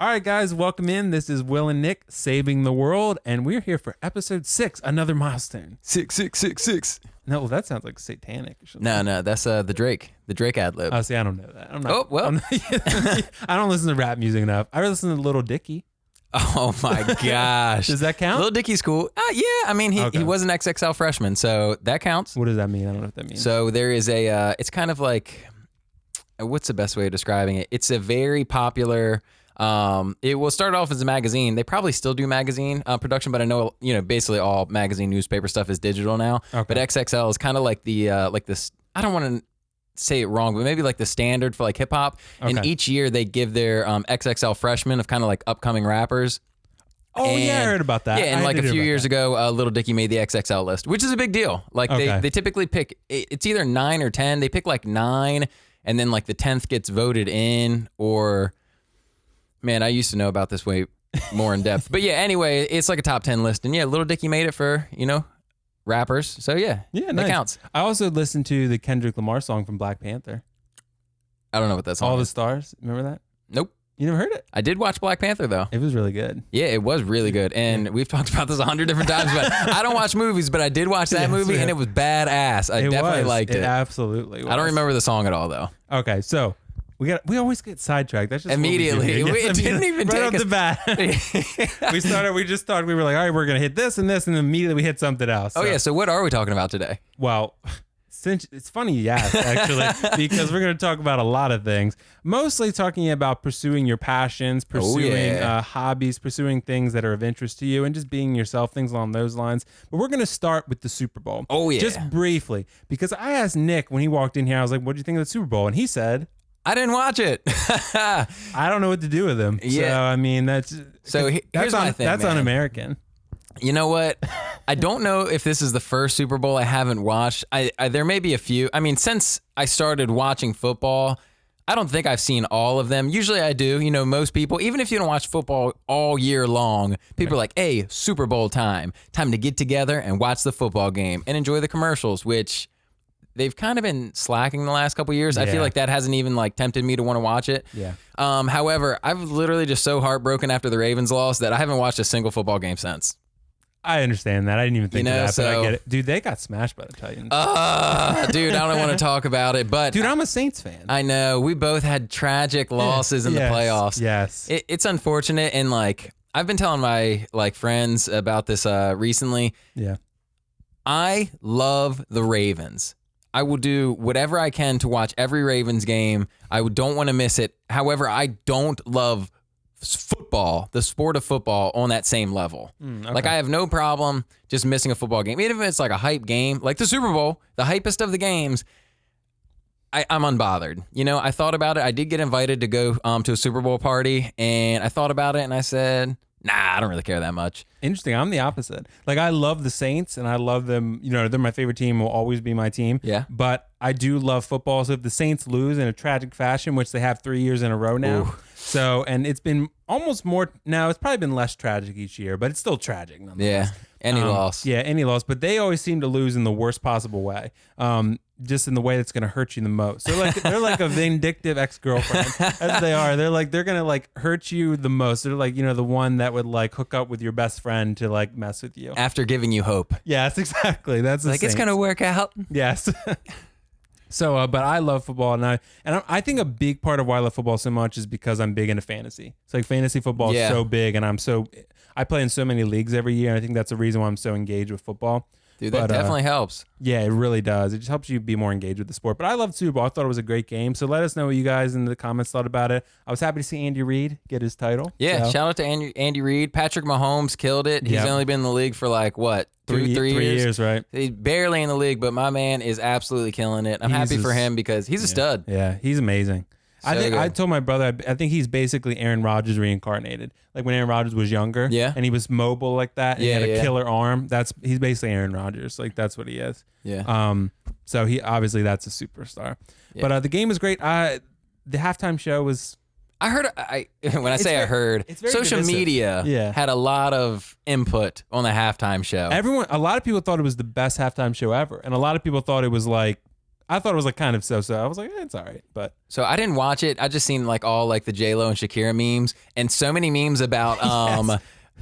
All right, guys, welcome in. This is Will and Nick saving the world, and we're here for episode 6, another milestone. 666. No, that sounds like satanic or something. No, that's the Drake ad lib. Oh, see, I don't know that. I'm not. Oh, well. I don't listen to rap music enough. I listen to Little Dicky. Oh my gosh. Does that count? Lil Dicky's cool. Yeah, I mean, he was an XXL freshman, so that counts. What does that mean? I don't know what that means. So there is it's kind of like, what's the best way of describing it? It's a very popular, it will start off as a magazine. They probably still do magazine production, but I know, basically all magazine newspaper stuff is digital now. Okay. But XXL is kind of like like this, I don't want to say it wrong, but maybe like the standard for like hip hop. Okay. And each year they give their XXL freshmen of kind of like upcoming rappers. Oh, yeah, I heard about that. Yeah, and I like did a hear few about years that. ago, Little Dicky made the XXL list, which is a big deal. Like they typically pick, it's either 9 or 10. They pick like 9, and then like the 10th gets voted in, or, man, I used to know about this way more in depth. But yeah, anyway, it's like a top 10 list. And yeah, Little Dicky made it for, rappers. So yeah, Yeah, that nice. counts. I also listened to the Kendrick Lamar song from Black Panther. I don't know what that song All the is. Stars. Remember that? Nope. You never heard it? I did watch Black Panther though. It was really good. Yeah, it was really good. And we've talked about this 100 different times, but I don't watch movies, but I did watch that Yes, movie yeah. and it was badass. I definitely liked it. Absolutely was. I don't remember the song at all though. Okay, so we always get sidetracked. That's just Immediately. What we do. It didn't even right take off us- the bat. we just thought we were like, all right, we're gonna hit this and this, and immediately we hit something else. Oh yeah, so what are we talking about today? Well, since it's funny you asked, actually, because we're going to talk about a lot of things. Mostly talking about pursuing your passions, pursuing hobbies, pursuing things that are of interest to you, and just being yourself, things along those lines. But we're going to start with the Super Bowl. Oh, yeah. Just briefly, because I asked Nick when he walked in here, I was like, what do you think of the Super Bowl? And he said, I didn't watch it. I don't know what to do with him. Yeah. So, I mean, that's here's my thing, that's man. un-American. You know what? I don't know if this is the first Super Bowl I haven't watched. There may be a few. I mean, since I started watching football, I don't think I've seen all of them. Usually I do. Most people, even if you don't watch football all year long, people are like, hey, Super Bowl time to get together and watch the football game and enjoy the commercials, which they've kind of been slacking the last couple of years. I Yeah. feel like that hasn't even like tempted me to want to watch it. Yeah. However, I've literally just so heartbroken after the Ravens lost that I haven't watched a single football game since. I understand that. I didn't even think of that, but I so- get it. Dude, they got smashed by the Titans. Dude, I don't want to talk about it, but Dude, I'm a Saints fan. I know we both had tragic losses in the Yes, playoffs. Yes. It's unfortunate, and like I've been telling my friends about this recently. Yeah. I love the Ravens. I will do whatever I can to watch every Ravens game. I don't want to miss it. However, I don't love football, the sport of football, on that same level. Okay. Like I have no problem just missing a football game, even if it's like a hype game, like the Super Bowl, the hypest of the games. I'm unbothered. I thought about it. I did get invited to go to a Super Bowl party, and I thought about it, and I said, nah, I don't really care that much. Interesting. I'm the opposite. Like, I love the Saints, and I love them. They're my favorite team, will always be my team. Yeah. But I do love football. So if the Saints lose in a tragic fashion, which they have 3 years in a row now. Ooh. So, and it's been almost more, now it's probably been less tragic each year, but it's still tragic nonetheless. Yeah. Any loss. Yeah, any loss. But they always seem to lose in the worst possible way. Just in the way that's going to hurt you the most. They're like a vindictive ex-girlfriend, as they are. They're going to like hurt you the most. They're like, the one that would like hook up with your best friend to like mess with you. After giving you hope. Yes, exactly. That's the Like, it's Saints. going to work out. Yes. So, but I love football, and I think a big part of why I love football so much is because I'm big into fantasy. It's like fantasy football is so big, and I play in so many leagues every year, and I think that's the reason why I'm so engaged with football. Dude, that definitely helps. Yeah, it really does. It just helps you be more engaged with the sport. But I love Super Bowl. I thought it was a great game. So let us know what you guys in the comments thought about it. I was happy to see Andy Reid get his title. Yeah, So, shout out to Andy Reid. Patrick Mahomes killed it. He's Yep. only been in the league for like, what, three years? right? He's barely in the league, but my man is absolutely killing it. I'm happy for him because he's a stud. Yeah, he's amazing. I So think good. I told my brother, I think he's basically Aaron Rodgers reincarnated. Like when Aaron Rodgers was younger, Yeah. and he was mobile like that, and he Yeah, had a yeah. killer arm. He's basically Aaron Rodgers. Like that's what he is. Yeah. So he obviously that's a superstar. Yeah. But the game was great. The halftime show was I heard, when I say I very- heard, it's very social divisive. media Yeah. had a lot of input on the halftime show. a lot of people thought it was the best halftime show ever, and a lot of people thought it was like I thought it was like kind of so. I was like, it's all right, but So I didn't watch it. I just seen like all like the J-Lo and Shakira memes and so many memes about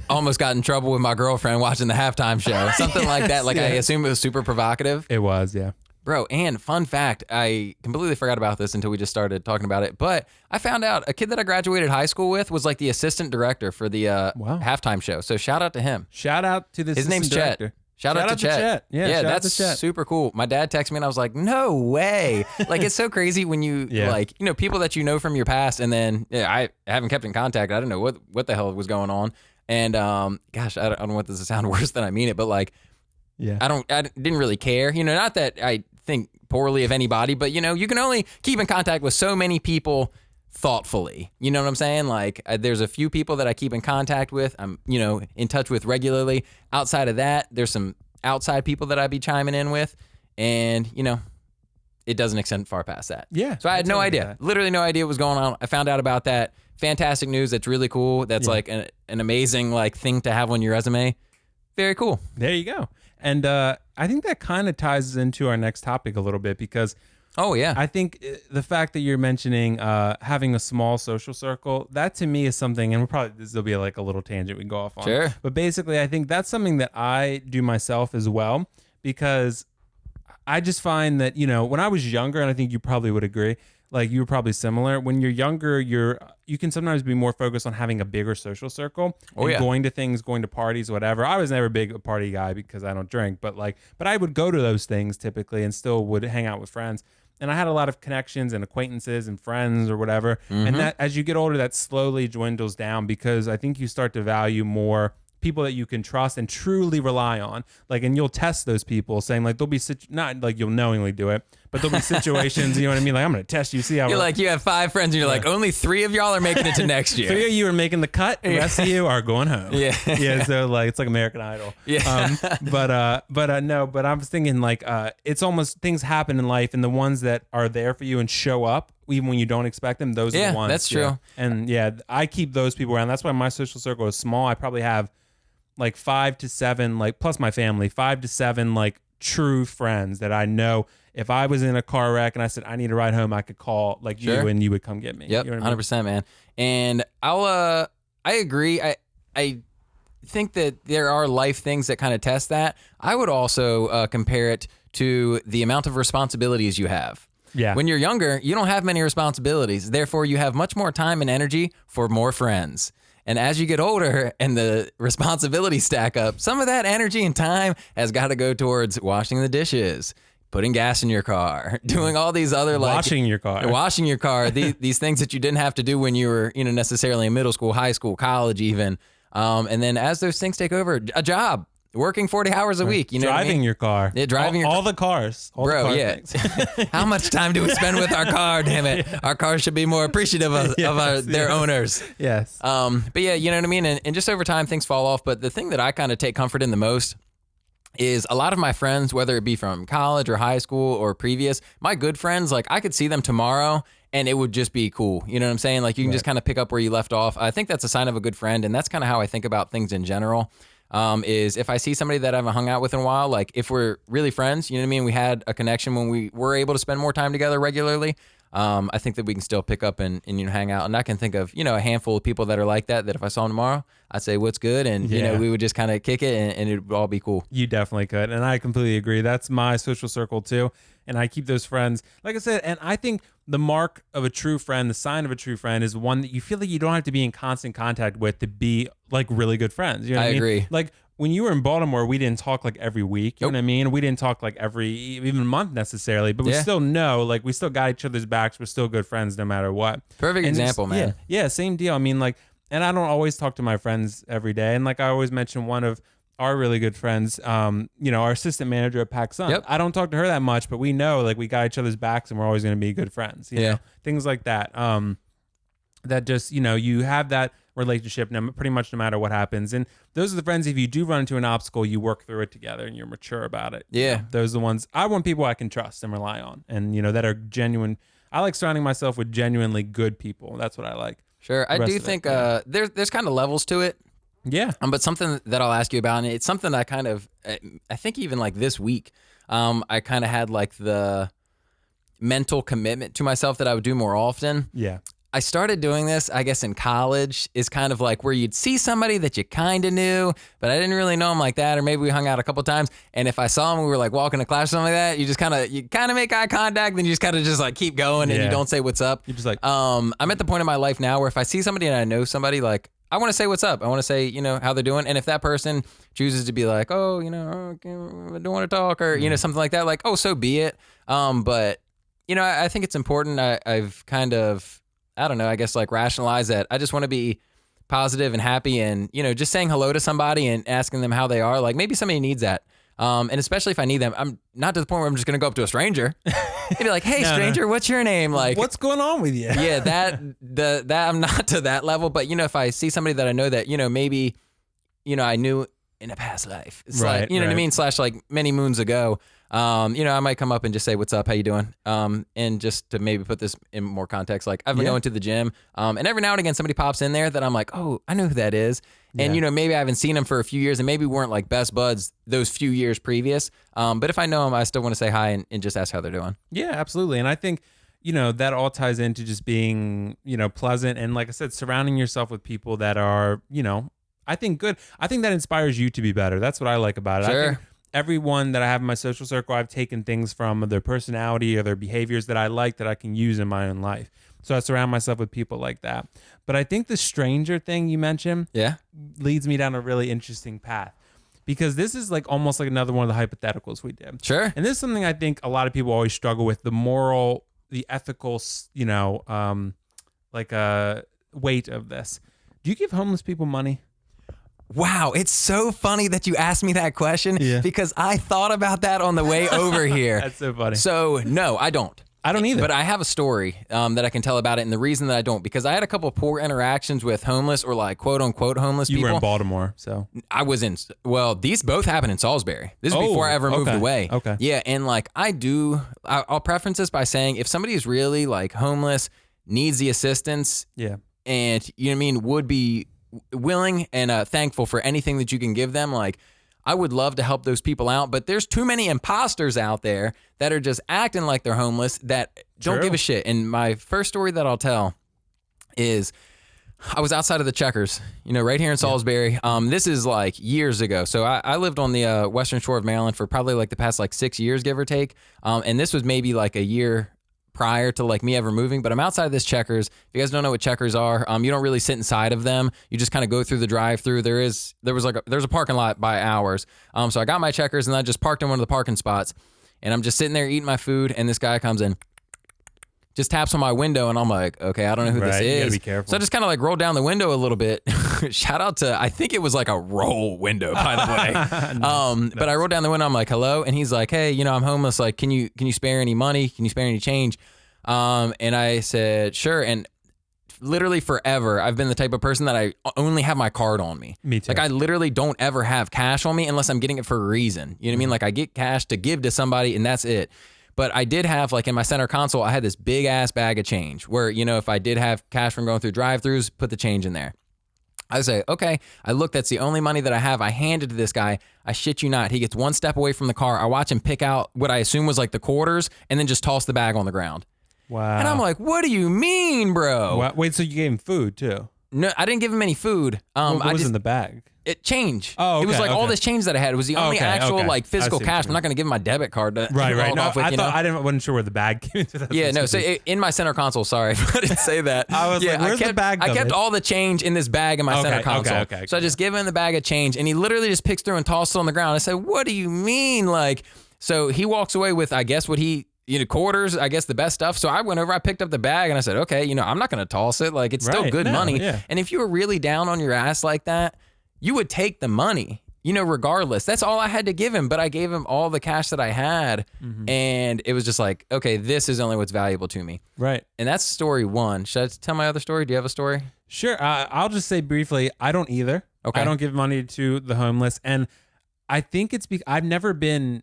almost got in trouble with my girlfriend watching the halftime show. Something like that. Like I assume it was super provocative. it was, yeah. Bro, and fun fact, I completely forgot about this until we just started talking about it. But I found out a kid that I graduated high school with was like the assistant director for the halftime show. So shout out to him. Shout out to this. His name's director. Chet. Shout out to Chet. Yeah, shout out that's to Chet. super cool. My dad texted me and I was like, no way. Like, it's so crazy when you like, you know, people that you know from your past, and then I haven't kept in contact. I don't know what the hell was going on. And gosh, I don't want this to sound worse than I mean it, but like, I didn't really care. You know, not that I think poorly of anybody, but you know, you can only keep in contact with so many people thoughtfully. You know what I'm saying? Like there's a few people that I keep in contact with. I'm, you know, in touch with regularly. Outside of that, there's some outside people that I'd be chiming in with, and you know, it doesn't extend far past that. Yeah. So I had no idea, literally no idea what was going on. I found out about that. Fantastic news. That's really cool. That's like an amazing like thing to have on your resume. Very cool. There you go. And I think that kind of ties into our next topic a little bit because I think the fact that you're mentioning having a small social circle, that to me is something, and this will be like a little tangent we can go off on. Sure. But basically, I think that's something that I do myself as well because I just find that, you know, when I was younger, and I think you probably would agree, like you were probably similar. When you're younger, you can sometimes be more focused on having a bigger social circle and going to things, going to parties, whatever. I was never a big party guy because I don't drink, but I would go to those things typically and still would hang out with friends. And I had a lot of connections and acquaintances and friends or whatever. Mm-hmm. And that as you get older, that slowly dwindles down because I think you start to value more people that you can trust and truly rely on. Like, and you'll test those people saying like, there'll be not like you'll knowingly do it, but there'll be situations, you know what I mean? Like, I'm going to test you, see how you're like, you have 5 friends and you're like, only 3 of y'all are making it to next year. 3 of you are making the cut. The rest of you are going home. Yeah. So like, it's like American Idol. Yeah. But I was thinking like, it's almost things happen in life and the ones that are there for you and show up even when you don't expect them, those are the ones. That's true. Yeah. And I keep those people around. That's why my social circle is small. I probably have like 5 to 7, like plus my family, 5 to 7 like true friends that I know if I was in a car wreck and I said I need a ride home, I could call like you and you would come get me. Yep, you know what I mean? 100%, man. And I agree. I think that there are life things that kind of test that. I would also compare it to the amount of responsibilities you have. Yeah. When you're younger, you don't have many responsibilities. Therefore, you have much more time and energy for more friends. And as you get older and the responsibilities stack up, some of that energy and time has got to go towards washing the dishes, putting gas in your car, doing all these other like washing your car, these things that you didn't have to do when you were, you know, necessarily in middle school, high school, college, even. And then as those things take over, a job. Working 40 hours a week, you know, driving what I mean? your car, driving all the cars, bro. How much time do we spend with our car? Damn it, our cars should be more appreciative of their owners. Yes. But yeah, you know what I mean. And just over time, things fall off. But the thing that I kind of take comfort in the most is a lot of my friends, whether it be from college or high school or previous, my good friends, like I could see them tomorrow and it would just be cool. You know what I'm saying? Like you can just kind of pick up where you left off. I think that's a sign of a good friend, and that's kind of how I think about things in general. Is if I see somebody that I haven't hung out with in a while, like if we're really friends, you know what I mean? We had a connection when we were able to spend more time together regularly. I think that we can still pick up and you know, hang out. And I can think of, you know, a handful of people that are like that if I saw them tomorrow, I'd say, what's good? And, you know, we would just kind of kick it and it would all be cool. You definitely could. And I completely agree. That's my social circle too. And I keep those friends, like I said, and I think the mark of a true friend, the sign of a true friend is one that you feel like you don't have to be in constant contact with to be like really good friends. You know what I mean? Agree. Like when you were in Baltimore, we didn't talk like every week. You know what I mean? We didn't talk like every even month necessarily, but we still know, like we still got each other's backs. We're still good friends no matter what. Perfect example, man. Yeah, same deal. I mean, like, and I don't always talk to my friends every day. And like I always mention one of our really good friends, you know, our assistant manager at PacSun. I don't talk to her that much, but we know like we got each other's backs and we're always going to be good friends. You know? Things like that. That just, you know, you have that relationship pretty much no matter what happens. And those are the friends, if you do run into an obstacle, you work through it together and you're mature about it. Yeah. You know, those are the ones I want, people I can trust and rely on, and, you know, that are genuine. I like surrounding myself with genuinely good people. That's what I like. Sure. I do think there's kind of levels to it. Yeah. But something that I'll ask you about, and it's something I kind of, I think even like this week, I kind of had like the mental commitment to myself that I would do more often. Yeah. I started doing this, I guess, in college, is kind of like where you'd see somebody that you kind of knew, but I didn't really know him like that, or maybe we hung out a couple times, and if I saw him, we were like walking to class or something like that, you kind of make eye contact, then you just kind of just like keep going, and you don't say what's up. You're just like, I'm at the point in my life now where if I see somebody and I know somebody, like, I want to say what's up. I want to say, you know, how they're doing, and if that person chooses to be like, oh, you know, okay, I don't want to talk, or, you know, something like that, like, oh, so be it. But, you know, I think it's important. I've kind of, I don't know, I guess like rationalize that I just want to be positive and happy, and, you know, just saying hello to somebody and asking them how they are. Like maybe somebody needs that. And especially if I need them, I'm not to the point where I'm just going to go up to a stranger and be like, hey, stranger, what's your name? Like, what's going on with you? Yeah, that I'm not to that level. But, you know, if I see somebody that I know that, you know, maybe, you know, I knew in a past life, it's like, you know what I mean? / like many moons ago, you know, I might come up and just say, what's up? How you doing? And just to maybe put this in more context, like I've been going to the gym, and every now and again somebody pops in there that I'm like, oh, I know who that is. And, you know, maybe I haven't seen him for a few years and maybe weren't like best buds those few years previous. But if I know him, I still want to say hi and just ask how they're doing. Yeah, absolutely. And I think, you know, that all ties into just being, you know, pleasant. And like I said, surrounding yourself with people that are, you know, I think good. I think that inspires you to be better. That's what I like about it. Sure. I think everyone that I have in my social circle, I've taken things from their personality or their behaviors that I like that I can use in my own life. So I surround myself with people like that. But I think the stranger thing you mentioned leads me down a really interesting path, because this is like almost like another one of the hypotheticals we did. Sure. And this is something I think a lot of people always struggle with, the moral, the ethical, you know, weight of this. Do you give homeless people money? Wow, it's so funny that you asked me that question because I thought about that on the way over here. That's so funny. So, no, I don't. I don't either. But I have a story that I can tell about it, and the reason that I don't, because I had a couple of poor interactions with homeless or like quote-unquote homeless people. You were in Baltimore, so. I was in, well, these both happened in Salisbury. This is before I ever moved away. Okay. Yeah, and like I'll preference this by saying if somebody is really like homeless, needs the assistance, and you know what I mean, would be willing and thankful for anything that you can give them, like I would love to help those people out, but there's too many imposters out there that are just acting like they're homeless that don't give a shit. And my first story that I'll tell is I was outside of the Checkers, you know, right here in Salisbury. This is like years ago. So I lived on the western shore of Maryland for probably like the past like 6 years, give or take. And this was maybe like a year prior to like me ever moving, but I'm outside of this Checkers. If you guys don't know what Checkers are, you don't really sit inside of them. You just kind of go through the drive-through. There's a parking lot by ours. So I got my Checkers and I just parked in one of the parking spots, and I'm just sitting there eating my food, and this guy comes in, just taps on my window, and I'm like, okay, I don't know who this is. You gotta be careful. So I just kind of like rolled down the window a little bit. Shout out to, I think it was like a roll window, by the way. But I rolled down the window. I'm like, hello. And he's like, hey, you know, I'm homeless. Like, can you spare any money? Can you spare any change? And I said, sure. And literally forever, I've been the type of person that I only have my card on me. Me too. Like I literally don't ever have cash on me unless I'm getting it for a reason. You know what I mean? Like I get cash to give to somebody and that's it. But I did have, like in my center console, I had this big ass bag of change where, you know, if I did have cash from going through drive-thrus, put the change in there. I say, okay, I look, that's the only money that I have. I hand it to this guy. I shit you not. He gets one step away from the car. I watch him pick out what I assume was like the quarters and then just toss the bag on the ground. Wow. And I'm like, what do you mean, bro? Wow. Wait, so you gave him food too? No, I didn't give him any food. What was in the bag? Change. Oh, okay, it was like all this change that I had. It was the only actual like physical cash. I'm not going to give him my debit card to right. No, off with, I wasn't sure where the bag came into. Yeah, no. So in my center console, sorry, I didn't say that. I was like, where's the bag? I kept all the change in this bag in my center console. Okay. So I just give him the bag of change, and he literally just picks through and tosses it on the ground. I said, what do you mean? Like, so he walks away with, I guess, what he, you know, quarters, I guess the best stuff. So I went over, I picked up the bag, and I said, okay, you know, I'm not going to toss it. Like, it's still good money. Yeah. And if you were really down on your ass like that, you would take the money, you know, regardless. That's all I had to give him, but I gave him all the cash that I had, and it was just like, okay, this is only what's valuable to me. Right. And that's story one. Should I tell my other story? Do you have a story? Sure. I'll just say briefly, I don't either. Okay. I don't give money to the homeless, and I think it's because I've never been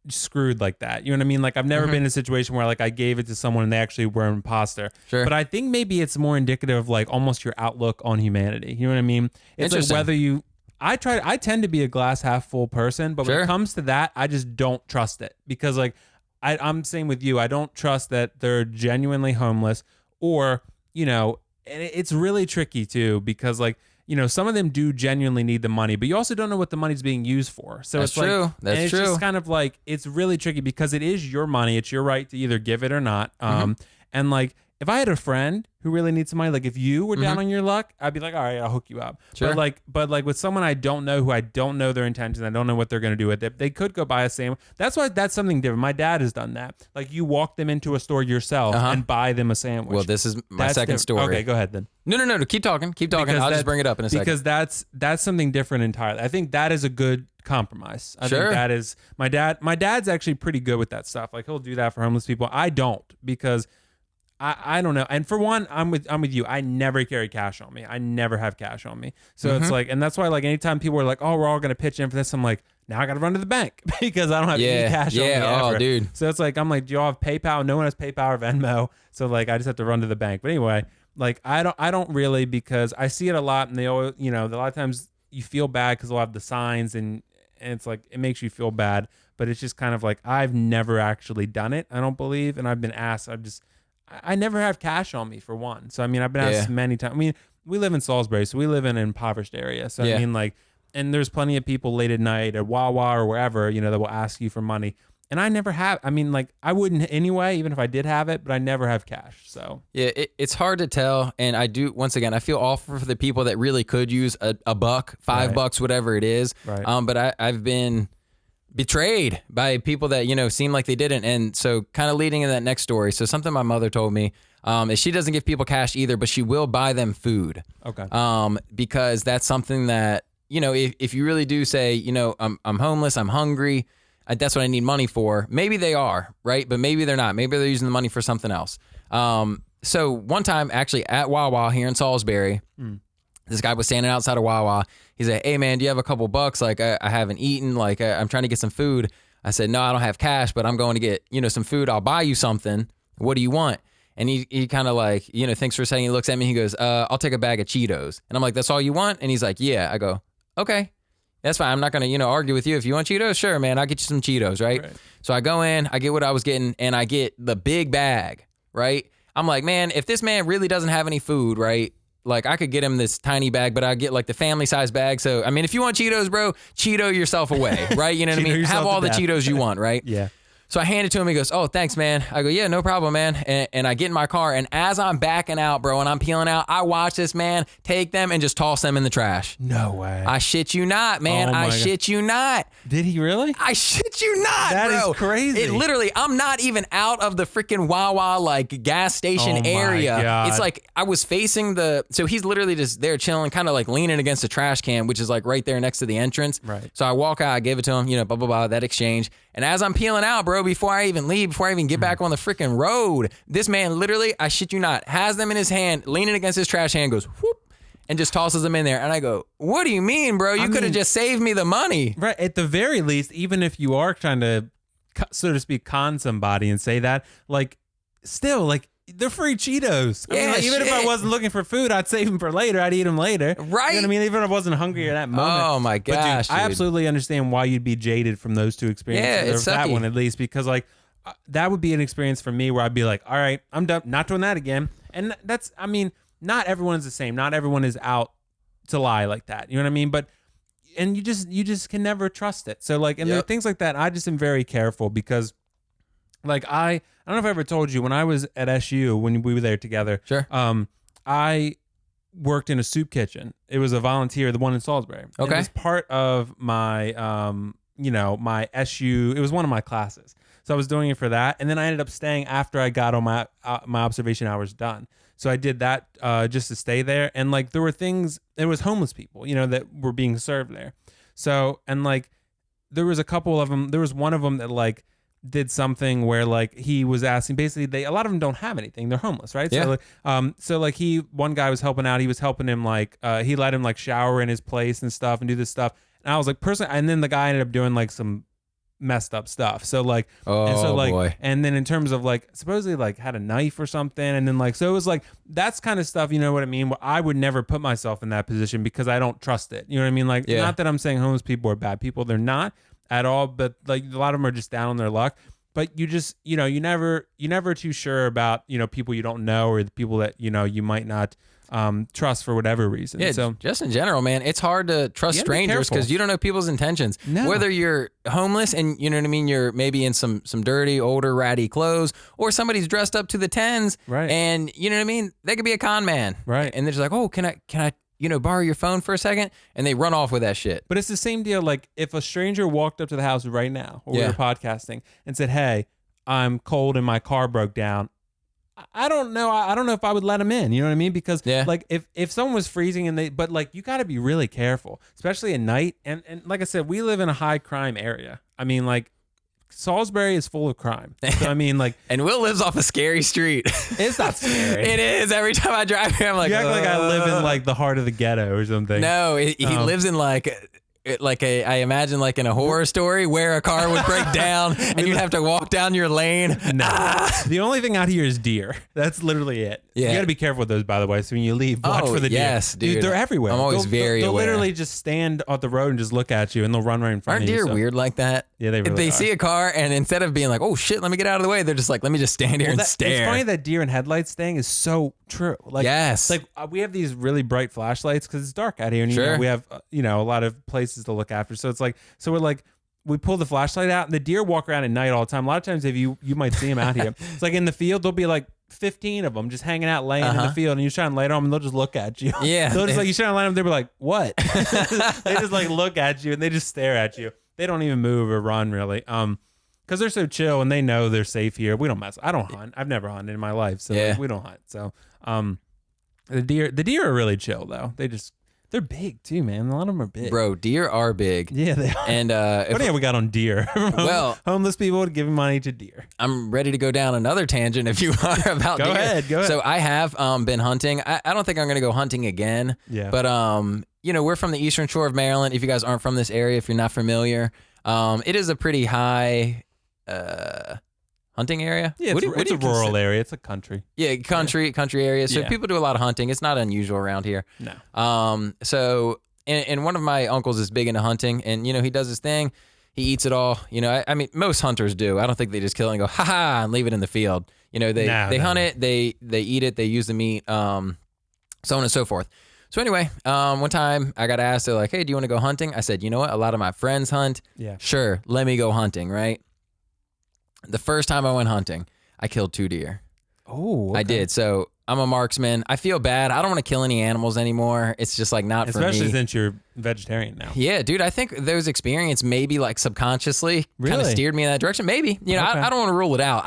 screwed like that. You know what I mean? Like I've never been in a situation where like I gave it to someone and they actually were an imposter. Sure. But I think maybe it's more indicative of like almost your outlook on humanity. You know what I mean? It's like whether you, I tend to be a glass half full person, but when it comes to that, I just don't trust it because like I'm same with you. I don't trust that they're genuinely homeless, or, and it's really tricky too, because like, some of them do genuinely need the money, but you also don't know what the money's being used for. So That's it's true. like, That's and it's true. just kind of like, it's really tricky because it is your money. It's your right to either give it or not. And like, if I had a friend who really needs some money, like if you were down on your luck, I'd be like, all right, I'll hook you up. Sure. But like with someone I don't know, who I don't know their intentions, I don't know what they're going to do with it. They could go buy a sandwich. That's something different. My dad has done that. Like you walk them into a store yourself and buy them a sandwich. Well, this is my That's second different. story. Okay, go ahead then. No. Keep talking. Because I'll just bring it up in a second. Because that's something different entirely. I think that is a good compromise. I Sure. think that is my dad's actually pretty good with that stuff. Like he'll do that for homeless people. I don't, because I don't know. And for one, I'm with you. I never carry cash on me. I never have cash on me. So it's like, and that's why like anytime people are like, oh, we're all going to pitch in for this, I'm like, now I got to run to the bank because I don't have any cash on me ever. Oh, dude. So it's like, I'm like, do y'all have PayPal? No one has PayPal or Venmo. So like, I just have to run to the bank. But anyway, like I don't really, because I see it a lot, and they always, a lot of times you feel bad because they'll have the signs, and it's like, it makes you feel bad, but it's just kind of like, I've never actually done it, I don't believe. And I've been asked, I never have cash on me, for one. So, I mean, I've been asked many times. I mean, we live in Salisbury, so we live in an impoverished area. So, I mean, like, and there's plenty of people late at night at Wawa or wherever, that will ask you for money. And I never have. I mean, like, I wouldn't anyway, even if I did have it, but I never have cash. So, yeah, it's hard to tell. And I do, once again, I feel awful for the people that really could use a buck, $5, whatever it is. Right. But I've been betrayed by people that, seem like they didn't. And so kind of leading in that next story. So something my mother told me is she doesn't give people cash either, but she will buy them food. Okay. Because that's something that, if you really do say, I'm homeless, I'm hungry, that's what I need money for. Maybe they are, right? But maybe they're not. Maybe they're using the money for something else. So one time actually at Wawa here in Salisbury, this guy was standing outside of Wawa. He's like, hey man, do you have a couple bucks? Like I haven't eaten, like I'm trying to get some food. I said, no, I don't have cash, but I'm going to get, some food. I'll buy you something. What do you want? And he kind of like, thinks for a second. He looks at me. He goes, I'll take a bag of Cheetos. And I'm like, that's all you want? And he's like, yeah. I go, okay, that's fine. I'm not going to, argue with you. If you want Cheetos, sure, man, I'll get you some Cheetos, right? So I go in, I get what I was getting, and I get the big bag, right? I'm like, man, if this man really doesn't have any food, right? Like I could get him this tiny bag, but I get like the family size bag. So, I mean, if you want Cheetos, bro, Cheeto yourself away, right? You know what I mean? Have all the Cheetos you want, right? Yeah. So I hand it to him. He goes, oh, thanks, man. I go, yeah, no problem, man. And I get in my car. And as I'm backing out, bro, and I'm peeling out, I watch this man take them and just toss them in the trash. No way. I shit you not, man. I shit you not. Did he really? I shit you not, That bro. is crazy. It literally, I'm not even out of the freaking Wawa like gas station area. God. It's like I was facing so he's literally just there chilling, kind of like leaning against a trash can, which is like right there next to the entrance. Right. So I walk out, I give it to him, blah, blah, blah, that exchange. And as I'm peeling out, bro, before I even leave, before I even get back on the freaking road, this man literally, I shit you not, has them in his hand, leaning against his trash can, goes, whoop, and just tosses them in there. And I go, what do you mean, bro? You could have just saved me the money. Right. At the very least, even if you are trying to, so to speak, con somebody and say that, like, still, like, they're free Cheetos. I mean, like, even if I wasn't looking for food, I'd save them for later. I'd eat them later. Right. You know what I mean? Even if I wasn't hungry at that moment. Oh, my gosh, But dude, I absolutely understand why you'd be jaded from those two experiences. Yeah, it's or that sucky. one at least, because, like, that would be an experience for me where I'd be like, all right, I'm done. Not doing that again. And that's, I mean, not everyone's the same. Not everyone is out to lie like that. You know what I mean? But, and you just can never trust it. So, like, and there are things like that. I just am very careful because, like, I don't know if I ever told you, when I was at SU, when we were there together, Sure. I worked in a soup kitchen. It was a volunteer, the one in Salisbury. Okay. It was part of my, my SU. It was one of my classes. So I was doing it for that. And then I ended up staying after I got all my observation hours done. So I did that just to stay there. And like, there was homeless people, that were being served there. So, and like, there was a couple of them. There was one of them that like did something where like he was asking, basically a lot of them don't have anything. They're homeless, right? Yeah. So like one guy was helping out. He was helping him like, he let him like shower in his place and stuff and do this stuff. And I was like, personally, and then the guy ended up doing like some messed up stuff. So like, boy. And then in terms of like, supposedly like had a knife or something. And then like, so it was like, that's kind of stuff, you know what I mean? Where I would never put myself in that position because I don't trust it. You know what I mean? Like, not that I'm saying homeless people are bad people. They're not at all, but like a lot of them are just down on their luck. but you just, you never too sure about, people you don't know or the people that, you might not trust for whatever reason. Yeah, so just in general, man, it's hard to trust You gotta be strangers because careful. you don't know people's intentions. No. Whether you're homeless and you know what I mean, you're maybe in some dirty, older, ratty clothes, or somebody's dressed up to the tens, Right. and you know what I mean, they could be a con man, Right. And they're just like, oh, can I, borrow your phone for a second, and they run off with that shit. But it's the same deal. Like if a stranger walked up to the house right now while we Yeah. were podcasting and said, "Hey, I'm cold and my car broke down," I don't know. I don't know if I would let him in. You know what I mean? Because Yeah. like if someone was freezing but like you got to be really careful, especially at night. And like I said, we live in a high crime area. I mean, like Salisbury is full of crime. So I mean, like And Will lives off a scary street. it's not scary. It is. Every time I drive here, I'm like, You act like I live in like the heart of the ghetto or something. No, he lives in I imagine like in a horror story where a car would break down and you'd have to walk down your lane. No. The only thing out here is deer. That's literally it. Yeah. You got to be careful with those, by the way. So when you leave, watch Oh, for the deer. yes, dude. They're everywhere. I'm always They'll- very They'll aware. literally just stand on the road and just look at you, and they'll run right in front Aren't of you. deer So- weird like that? Yeah, they If really they are. see a car and instead of being like, oh shit, let me get out of the way, they're just like, let me just stand here and It's stare. funny that deer and headlights thing is so true. Like, Yes. Like we have these really bright flashlights because it's dark out here, and Sure. we have a lot of places to look after. So it's like we're like. We pull the flashlight out, and the deer walk around at night all the time. A lot of times, if you might see them out here, it's like in the field, there'll be like 15 of them just hanging out, laying in the field, and you shine light on them, and they'll just look at you. Yeah. They'll just like you shine a light on them, they'll be like, "What?" They just like look at you, and they just stare at you. They don't even move or run really, because they're so chill and they know they're safe here. We don't mess. I don't hunt. I've never hunted in my life, so Yeah. we don't hunt. So, the deer are really chill though. They're big too, man. A lot of them are big. Bro, deer are big. Yeah, they are. And What have we got on deer? Well- homeless people giving money to deer. I'm ready to go down another tangent if you are about Go deer. ahead, go ahead. So I have been hunting. I don't think I'm going to go hunting again. Yeah. But we're from the Eastern Shore of Maryland. If you guys aren't from this area, if you're not familiar, it is a pretty high hunting area. Yeah, What it's do a you rural consider- area. It's a country. Yeah, country area. So Yeah. people do a lot of hunting. It's not unusual around here. No. So and one of my uncles is big into hunting, and he does his thing. He eats it all. I mean, most hunters do. I don't think they just kill it and go ha ha and leave it in the field. They No. hunt it, they eat it, they use the meat, so on and so forth. So anyway, one time I got asked, they're like, "Hey, do you want to go hunting?" I said, "You know what? A lot of my friends hunt. Yeah. Sure, let me go hunting." Right. The first time I went hunting, I killed 2 deer. Oh, I did. So I'm a marksman. I feel bad. I don't want to kill any animals anymore. It's just like not for me. Especially since you're vegetarian now. Yeah, dude, I think those experience maybe like subconsciously kind of Really? steered me in that direction. Maybe, Okay. I don't want to rule it out.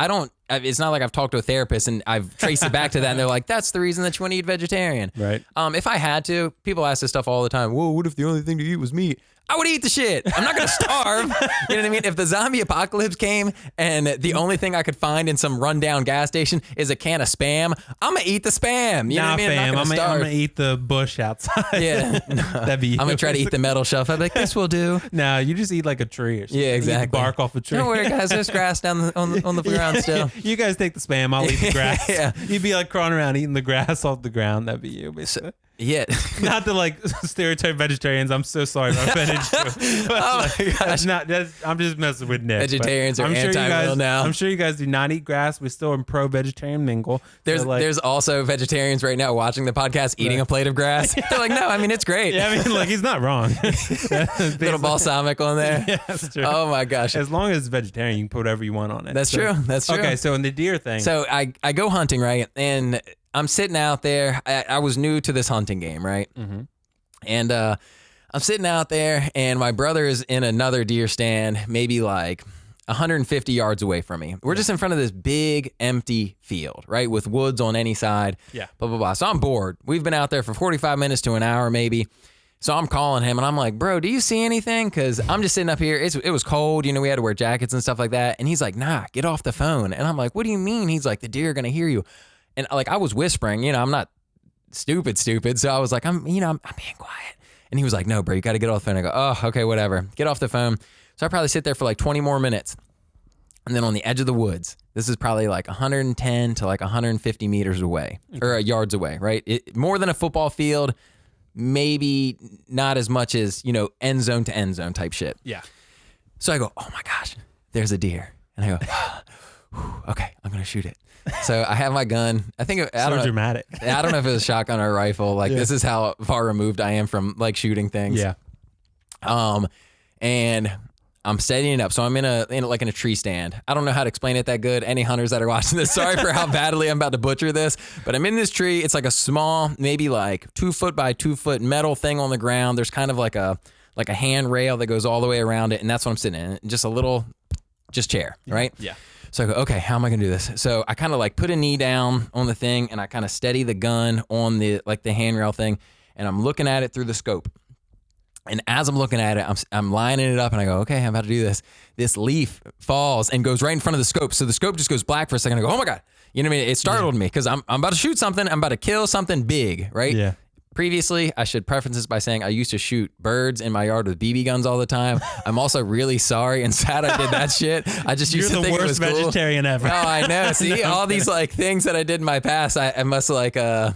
It's not like I've talked to a therapist and I've traced it back to that and they're like, that's the reason that you want to eat vegetarian. Right. If I had to, people ask this stuff all the time. Whoa, what if the only thing to eat was meat? I would eat the shit. I'm not going to starve. You know what I mean? If the zombie apocalypse came and the only thing I could find in some rundown gas station is a can of Spam, I'm going to eat the Spam. You know Nah, what I mean? fam. I'm I'm not gonna gonna eat the bush outside. Yeah. That'd be you. I'm going to try to eat the metal shelf. I'd be like, this will do. No, you just eat like a tree or something. Yeah, You eat exactly. the bark off a tree. Don't worry, guys. There's grass down on the ground still. You guys take the Spam. I'll eat the grass. Yeah. You'd be like crawling around eating the grass off the ground. That'd be you, basically. Yeah. Not to like stereotype vegetarians. I'm so sorry if I offended you. But, Oh like, my gosh. I'm just messing with Nick. but Vegetarians are I'm sure you anti-will guys, now. I'm sure you guys do not eat grass. We still are pro vegetarian mingle. There's So, like, there's also vegetarians right now watching the podcast eating Right. a plate of grass. They're like, no, I mean it's great. yeah, I mean, like he's not wrong. Little balsamic on there. Yeah, that's true. Oh my gosh. As long as it's vegetarian, you can put whatever you want on it. That's true. That's true. Okay, so in the deer thing, So I go hunting, right? And I'm sitting out there. I was new to this hunting game, right? Mm-hmm. And I'm sitting out there, and my brother is in another deer stand, maybe like 150 yards away from me. We're just in front of this big empty field, right? With woods on any side. Yeah. Blah, blah, blah. So I'm bored. We've been out there for 45 minutes to an hour, maybe. So I'm calling him and I'm like, bro, do you see anything? Cause I'm just sitting up here. It was cold. We had to wear jackets and stuff like that. And he's like, nah, get off the phone. And I'm like, what do you mean? He's like, the deer are going to hear you. And like, I was whispering, I'm not stupid. So I was like, I'm being quiet. And he was like, no, bro, you got to get off the phone. I go, oh, okay, whatever. Get off the phone. So I probably sit there for like 20 more minutes. And then on the edge of the woods, this is probably like 110 to like 150 meters away or yards away, right? More than a football field. Maybe not as much as, end zone to end zone type shit. yeah. So I go, oh my gosh, there's a deer. And I go, okay, I'm going to shoot it. So I have my gun. I think, I don't know. Dramatic. I don't know if it was a shotgun or a rifle. Like this is how far removed I am from like shooting things. Yeah. And I'm setting it up. So I'm in a tree stand. I don't know how to explain it that good. Any hunters that are watching this, sorry for how badly I'm about to butcher this, but I'm in this tree. It's like a small, maybe like 2 foot by 2 foot metal thing on the ground. There's kind of like a handrail that goes all the way around it. And that's what I'm sitting in. Just a little, chair, right? Yeah. So I go, okay, how am I gonna do this? So I kind of like put a knee down on the thing and I kind of steady the gun on the handrail thing, and I'm looking at it through the scope. And as I'm looking at it, I'm lining it up and I go, okay, I'm about to do this. This leaf falls and goes right in front of the scope. So the scope just goes black for a second. I go, oh my God. You know what I mean? It startled me because I'm about to shoot something. I'm about to kill something big, right? Yeah. Previously, I should preface this by saying I used to shoot birds in my yard with BB guns all the time. I'm also really sorry and sad I did that shit. I just used to think it was cool. You're the worst vegetarian ever. No, I know. See, all these like things that I did in my past, I must like it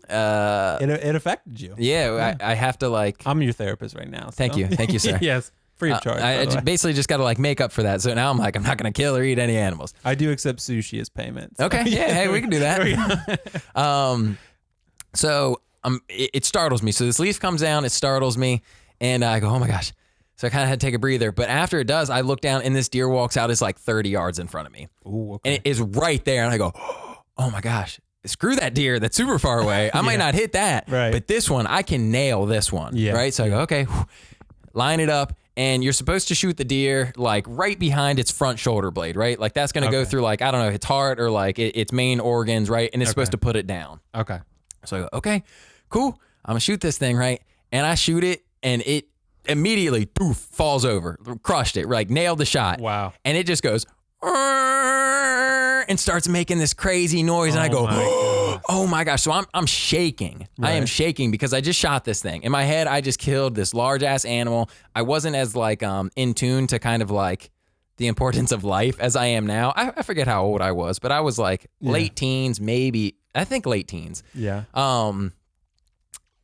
affected you. Yeah, I have to like. I'm your therapist right now. So. Thank you, sir. Yes, free of charge. I basically just got to like make up for that. So now I'm like, I'm not gonna kill or eat any animals. I do accept sushi as payment. So. Okay, yeah, hey, we can do that. So it startles me. So this leaf comes down, it startles me, and I go, oh my gosh. So I kind of had to take a breather. But after it does, I look down and this deer walks out. It's like 30 yards in front of me. Ooh, okay. And it is right there. And I go, oh my gosh, screw that deer. That's super far away. I might not hit that. Right. But this one, I can nail this one. Yeah. Right. So I go, okay, line it up. And you're supposed to shoot the deer like right behind its front shoulder blade, right? Like that's going to go through like, I don't know, its heart or like its main organs, right? And it's supposed to put it down. Okay. So I go, okay, cool. I'm going to shoot this thing, right? And I shoot it and it immediately poof falls over, crushed it, like nailed the shot. Wow. And it just goes and starts making this crazy noise. And I go, oh my gosh. So I'm shaking. Right. I am shaking because I just shot this thing. In my head, I just killed this large ass animal. I wasn't as like in tune to kind of like the importance of life as I am now. I forget how old I was, but I was like late teens, maybe. I think late teens. Yeah.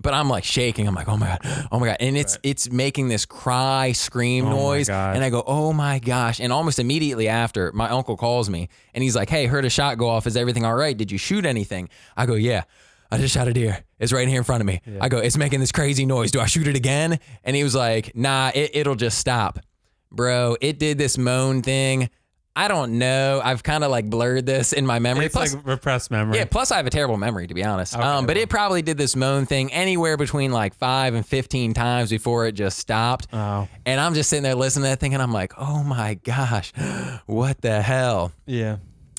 But I'm like shaking. I'm like, oh my God. And it's making this cry, scream noise. And I go, oh my gosh. And almost immediately after, my uncle calls me and he's like, hey, heard a shot go off. Is everything all right? Did you shoot anything? I go, yeah, I just shot a deer. It's right here in front of me. Yeah. I go, it's making this crazy noise. Do I shoot it again? And he was like, nah, it'll just stop. Bro, it did this moan thing. I don't know. I've kind of like blurred this in my memory. It's like repressed memory. Yeah. Plus, I have a terrible memory, to be honest. Okay, but it probably did this moan thing anywhere between like 5 and 15 times before it just stopped. Oh. And I'm just sitting there listening to that thing, and I'm like, oh my gosh, what the hell? Yeah.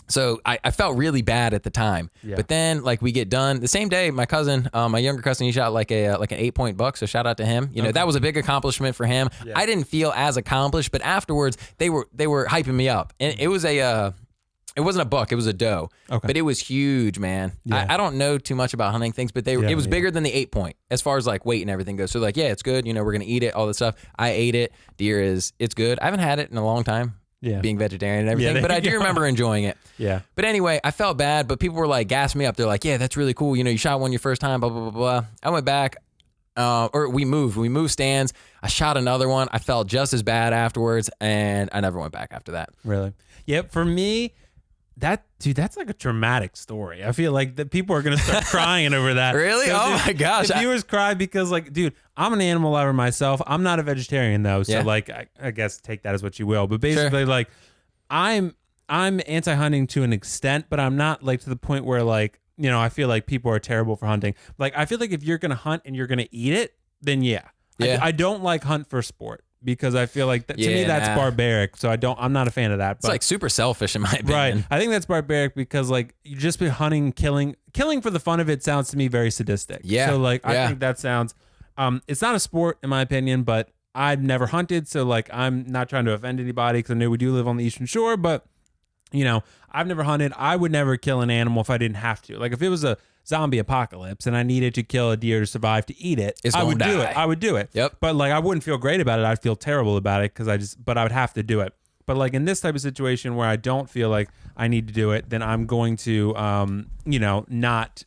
So I felt really bad at the time. Yeah. But then like we get done the same day, my cousin, my younger cousin, he shot like an 8-point buck. So shout out to him. You know, that was a big accomplishment for him. Yeah. I didn't feel as accomplished, but afterwards they were hyping me up. And it was it wasn't a buck, it was a doe. Okay. But it was huge, man. Yeah. I don't know too much about hunting things, but it was bigger than the 8-point as far as like weight and everything goes. So like, yeah, it's good. You know, we're going to eat it, all this stuff. I ate it. Deer it's good. I haven't had it in a long time. Yeah. Being vegetarian and everything, but I do remember enjoying it. Yeah. But anyway, I felt bad, but people were like gassing me up. They're like, yeah, that's really cool. You know, you shot one your first time, blah, blah, blah, blah. I went back, or we moved stands. I shot another one. I felt just as bad afterwards, and I never went back after that. Really? Yeah. For me, that's like a traumatic story. I feel like that people are going to start crying over that. Really? Oh my gosh. The viewers cry because like, dude, I'm an animal lover myself. I'm not a vegetarian though. So like, I guess take that as what you will, but basically like I'm anti-hunting to an extent, but I'm not like to the point where like, you know, I feel like people are terrible for hunting. Like, I feel like if you're going to hunt and you're going to eat it, then yeah. I don't like hunt for sport. Because I feel like to me that's barbaric, so I'm not a fan of that. But, it's like super selfish in my opinion. Right, I think that's barbaric because like you just be hunting, killing for the fun of it sounds to me very sadistic. Yeah. So like I think that sounds, it's not a sport in my opinion, but I've never hunted, so like I'm not trying to offend anybody because I know we do live on the Eastern Shore, but you know I've never hunted. I would never kill an animal if I didn't have to. Like if it was a zombie apocalypse and I needed to kill a deer to survive to eat it, I would do it. I would do it. Yep. But like I wouldn't feel great about it. I'd feel terrible about it but I would have to do it. But like in this type of situation where I don't feel like I need to do it, then I'm going to you know, not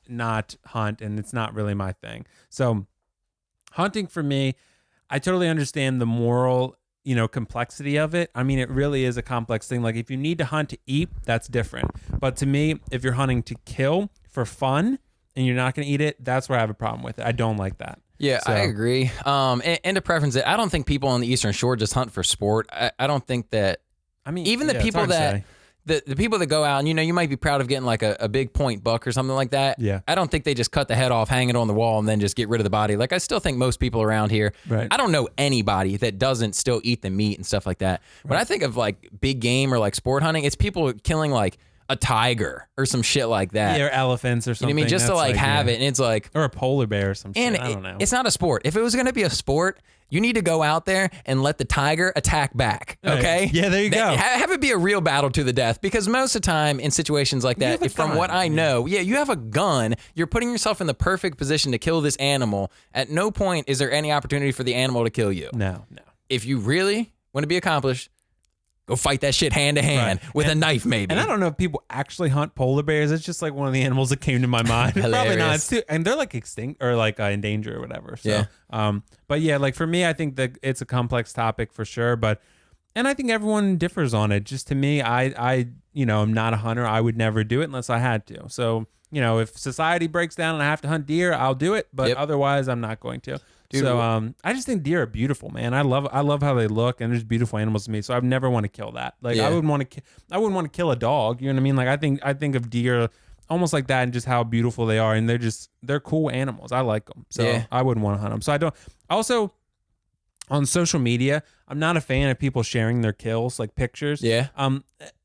hunt, and it's not really my thing. So hunting for me, I totally understand the moral, complexity of it, I mean, it really is a complex thing. Like if you need to hunt to eat, that's different. But to me, if you're hunting to kill for fun and you're not going to eat it, that's where I have a problem with it. I don't like that. Yeah, So- I agree. And to preference it, I don't think people on the Eastern Shore just hunt for sport. I don't think that. I mean, Even the yeah, it's people hard to that say. the people that go out and you might be proud of getting like a big point buck or something like that. Yeah. I don't think they just cut the head off, hang it on the wall, and then just get rid of the body. Like I still think most people around here. Right. I don't know anybody that doesn't still eat the meat and stuff like that. When I think of like big game or like sport hunting, it's people killing like a tiger or some shit like that. Yeah, or elephants or You know something. what I mean? Just to That's like have yeah. it, and it's like. Or a polar bear or some shit. And I don't know. it's not a sport. If it was going to be a sport, you need to go out there and let the tiger attack back. Okay? Right. Yeah, there you go. Have it be a real battle to the death, because most of the time in situations like that, have a from gun. what I know, you have a gun. You're putting yourself in the perfect position to kill this animal. At no point is there any opportunity for the animal to kill you. No. If you really want to be accomplished, go fight that shit hand to hand with a knife, maybe. And I don't know if people actually hunt polar bears. It's just like one of the animals that came to my mind. Probably not. Hilarious. It's too, and they're like extinct or like in danger or whatever. So, Yeah. But yeah, like for me, I think that it's a complex topic for sure. But, and I think everyone differs on it. Just to me, I am not a hunter. I would never do it unless I had to. So, if society breaks down and I have to hunt deer, I'll do it. But Yep. otherwise, I'm not going to. Dude, So I just think deer are beautiful, man. I love how they look, and they're just beautiful animals to me. So I would never want to kill that. Like Yeah. I wouldn't want to kill a dog. You know what I mean? Like I think of deer almost like that, and just how beautiful they are, and they're cool animals. I like them, so Yeah. I wouldn't want to hunt them. So I don't. Also, on social media, I'm not a fan of people sharing their kills, like pictures. Yeah.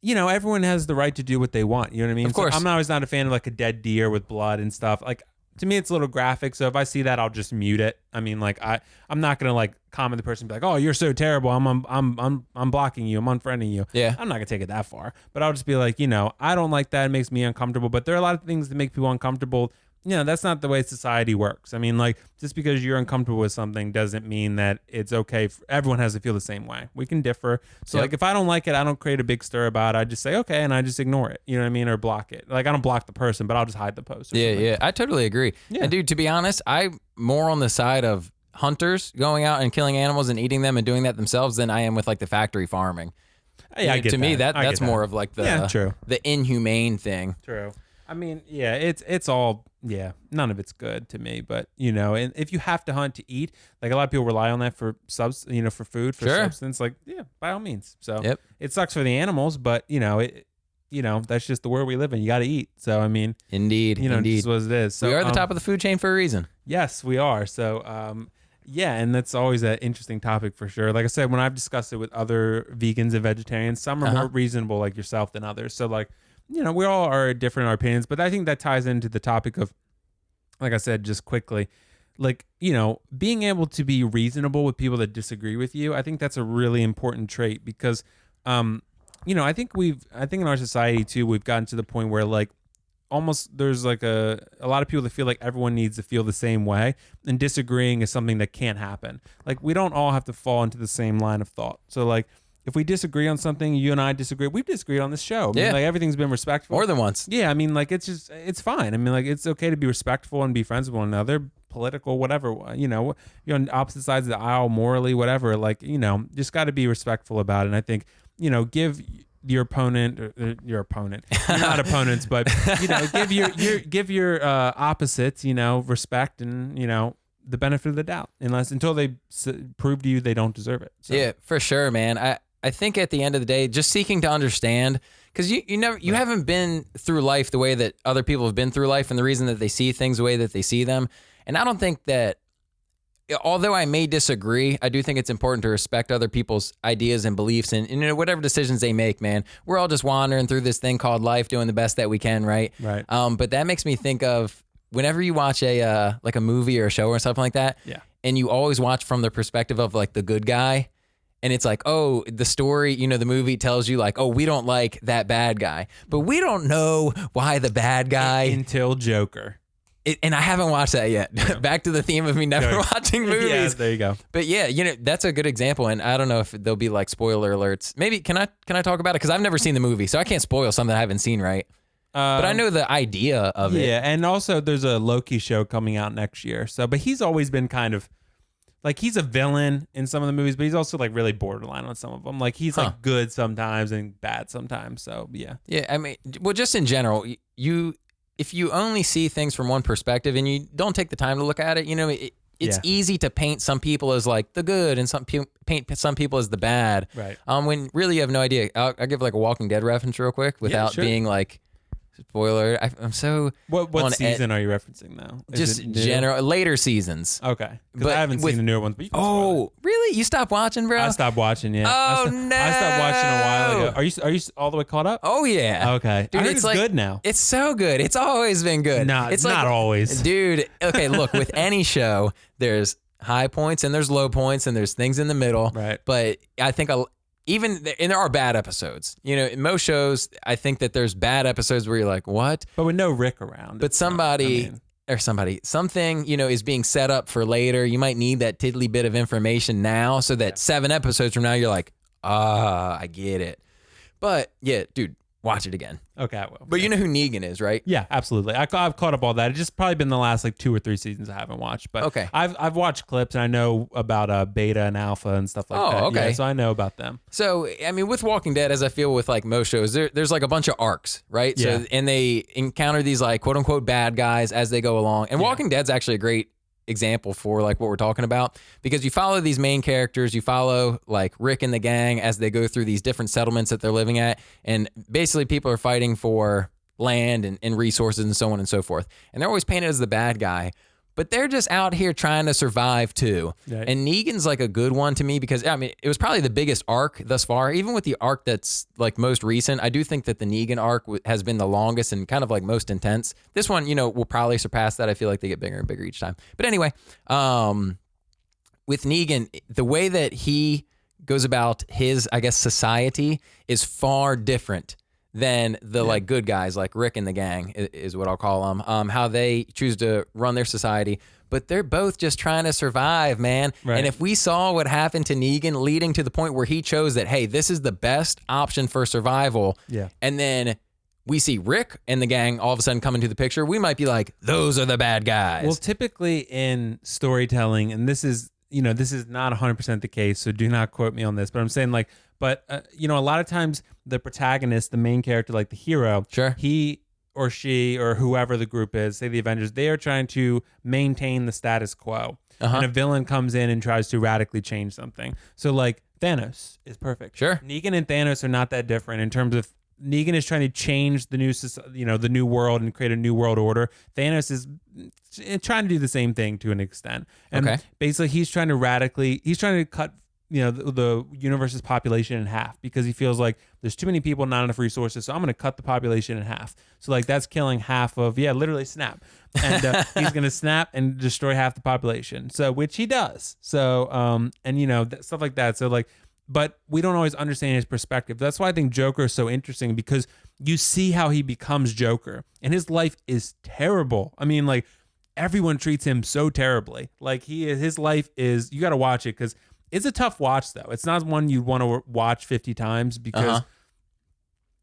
Everyone has the right to do what they want. You know what I mean? Of course. So I'm always not a fan of like a dead deer with blood and stuff. Like to me, it's a little graphic. So if I see that, I'll just mute it. I mean, like I'm not gonna like comment the person and be like, oh, you're so terrible. I'm blocking you. I'm unfriending you. Yeah. I'm not gonna take it that far. But I'll just be like, I don't like that. It makes me uncomfortable. But there are a lot of things that make people uncomfortable. That's not the way society works. I mean, like, just because you're uncomfortable with something doesn't mean that it's okay. Everyone has to feel the same way. We can differ. So, Yep. like, if I don't like it, I don't create a big stir about it. I just say, okay, and I just ignore it. You know what I mean? Or block it. Like, I don't block the person, but I'll just hide the post. Or Yeah, something. yeah. I totally agree. Yeah. And dude, to be honest, I'm more on the side of hunters going out and killing animals and eating them and doing that themselves than I am with like the factory farming. Yeah, I get to me, that. I that's get that. more of like the Yeah, true. the inhumane thing. True. I mean, yeah, it's all, none of it's good to me, but and if you have to hunt to eat, like a lot of people rely on that for for food, for Sure. substance, like, yeah, by all means. So Yep. it sucks for the animals, but that's just the world we live in. You got to eat. So, I mean, Indeed, this indeed. is what it is. So We are the top of the food chain for a reason. Yes, we are. So, and that's always an interesting topic for sure. Like I said, when I've discussed it with other vegans and vegetarians, some are more reasonable like yourself than others. So like, we all are different in our opinions, but I think that ties into the topic of, like I said, just quickly, like, being able to be reasonable with people that disagree with you. I think that's a really important trait because, I think in our society too, we've gotten to the point where like, almost there's like a lot of people that feel like everyone needs to feel the same way, and disagreeing is something that can't happen. Like we don't all have to fall into the same line of thought. So like if we disagree on something, you and I disagree. We've disagreed on this show. I mean, Yeah. like everything's been respectful. More than once. Yeah, I mean, like it's fine. I mean, like it's okay to be respectful and be friends with one another, political, whatever. You're on opposite sides of the aisle, morally, whatever. Like just got to be respectful about it. And I think give your opponent, your opponent, you're not opponents, but give your opposites, respect and the benefit of the doubt, until they prove to you they don't deserve it. So. Yeah, for sure, man. I think at the end of the day, just seeking to understand, because you haven't been through life the way that other people have been through life, and the reason that they see things the way that they see them. And I don't think that, although I may disagree, I do think it's important to respect other people's ideas and beliefs and whatever decisions they make, man. We're all just wandering through this thing called life, doing the best that we can, right? Right. But that makes me think of whenever you watch a like a movie or a show or something like that, Yeah. and you always watch from the perspective of like the good guy. And it's like, oh, the story, the movie tells you like, oh, we don't like that bad guy, but we don't know why the bad guy. Until Joker. And I haven't watched that yet. Back to the theme of me never Good. watching Yeah, movies. there you go. But yeah, that's a good example. And I don't know if there'll be like spoiler alerts. Maybe can I talk about it? Because I've never seen the movie, so I can't spoil something I haven't seen, right? But I know the idea of it. Yeah, and also there's a Loki show coming out next year. So, but he's always been kind of like he's a villain in some of the movies, but he's also like really borderline on some of them. Like he's like good sometimes and bad sometimes. So yeah. Yeah, I mean, well, just in general, if you only see things from one perspective and you don't take the time to look at it, it's easy to paint some people as like the good and paint some people as the bad. Right. When really you have no idea. I'll give like a Walking Dead reference real quick without being like, spoiler. I'm so. What season are you referencing now? Just general later seasons. Okay, because I haven't seen the newer ones. But you can really? You stopped watching, bro? I stopped watching. Yeah. Oh no! I stopped watching a while ago. Are you all the way caught up? Oh yeah. Okay, dude, I heard it's like, good now. It's so good. It's always been good. No, it's not always, dude. Okay, look, with any show, there's high points and there's low points and there's things in the middle. Right. But I think and there are bad episodes. In most shows, I think that there's bad episodes where you're like, what? But with no Rick around. But something, is being set up for later. You might need that tiddly bit of information now so that 7 episodes from now, you're like, I get it. But yeah, dude, watch it again. Okay, I will. But you know who Negan is, right? Yeah, absolutely. I've caught up all that. It's just probably been the last like 2 or 3 seasons I haven't watched. But okay. I've watched clips and I know about Beta and Alpha and stuff like that. Okay. Yeah, so I know about them. So, I mean, with Walking Dead, as I feel with like most shows, there's like a bunch of arcs, right? Yeah. So, and they encounter these like quote unquote bad guys as they go along. And Walking Dead's actually a great example for like what we're talking about, because you follow these main characters, you follow like Rick and the gang as they go through these different settlements that they're living at, and basically people are fighting for land and resources and so on and so forth, and they're always painted as the bad guy, but they're just out here trying to survive too. Right. And Negan's like a good one to me because I mean it was probably the biggest arc thus far. Even with the arc that's like most recent, I do think that the Negan arc has been the longest and kind of like most intense. This one, will probably surpass that. I feel like they get bigger and bigger each time. But anyway, with Negan, the way that he goes about his, I guess, society is far different than the like good guys like Rick and the gang is what I'll call them. How they choose to run their society, but they're both just trying to survive, man. Right. And if we saw what happened to Negan leading to the point where he chose that, hey, this is the best option for survival. Yeah. And then we see Rick and the gang all of a sudden come into the picture, we might be like, those are the bad guys. Well, typically in storytelling, and this is not 100% the case, so do not quote me on this, but I'm saying like, but a lot of times the protagonist, the main character, like the hero, sure, he or she or whoever the group is, say the Avengers, they are trying to maintain the status quo. And a villain comes in and tries to radically change something. So like Thanos is perfect. Sure. Negan and Thanos are not that different in terms of Negan is trying to change the new world and create a new world order. Thanos is trying to do the same thing to an extent. And basically he's trying to cut the universe's population in half because he feels like there's too many people, not enough resources. So I'm going to cut the population in half. So like that's killing half of, literally snap. And he's going to snap and destroy half the population. So, which he does. So, stuff like that. So like, but we don't always understand his perspective. That's why I think Joker is so interesting, because you see how he becomes Joker and his life is terrible. I mean, like everyone treats him so terribly. Like his life is, you got to watch it because it's a tough watch though. It's not one you want to watch 50 times because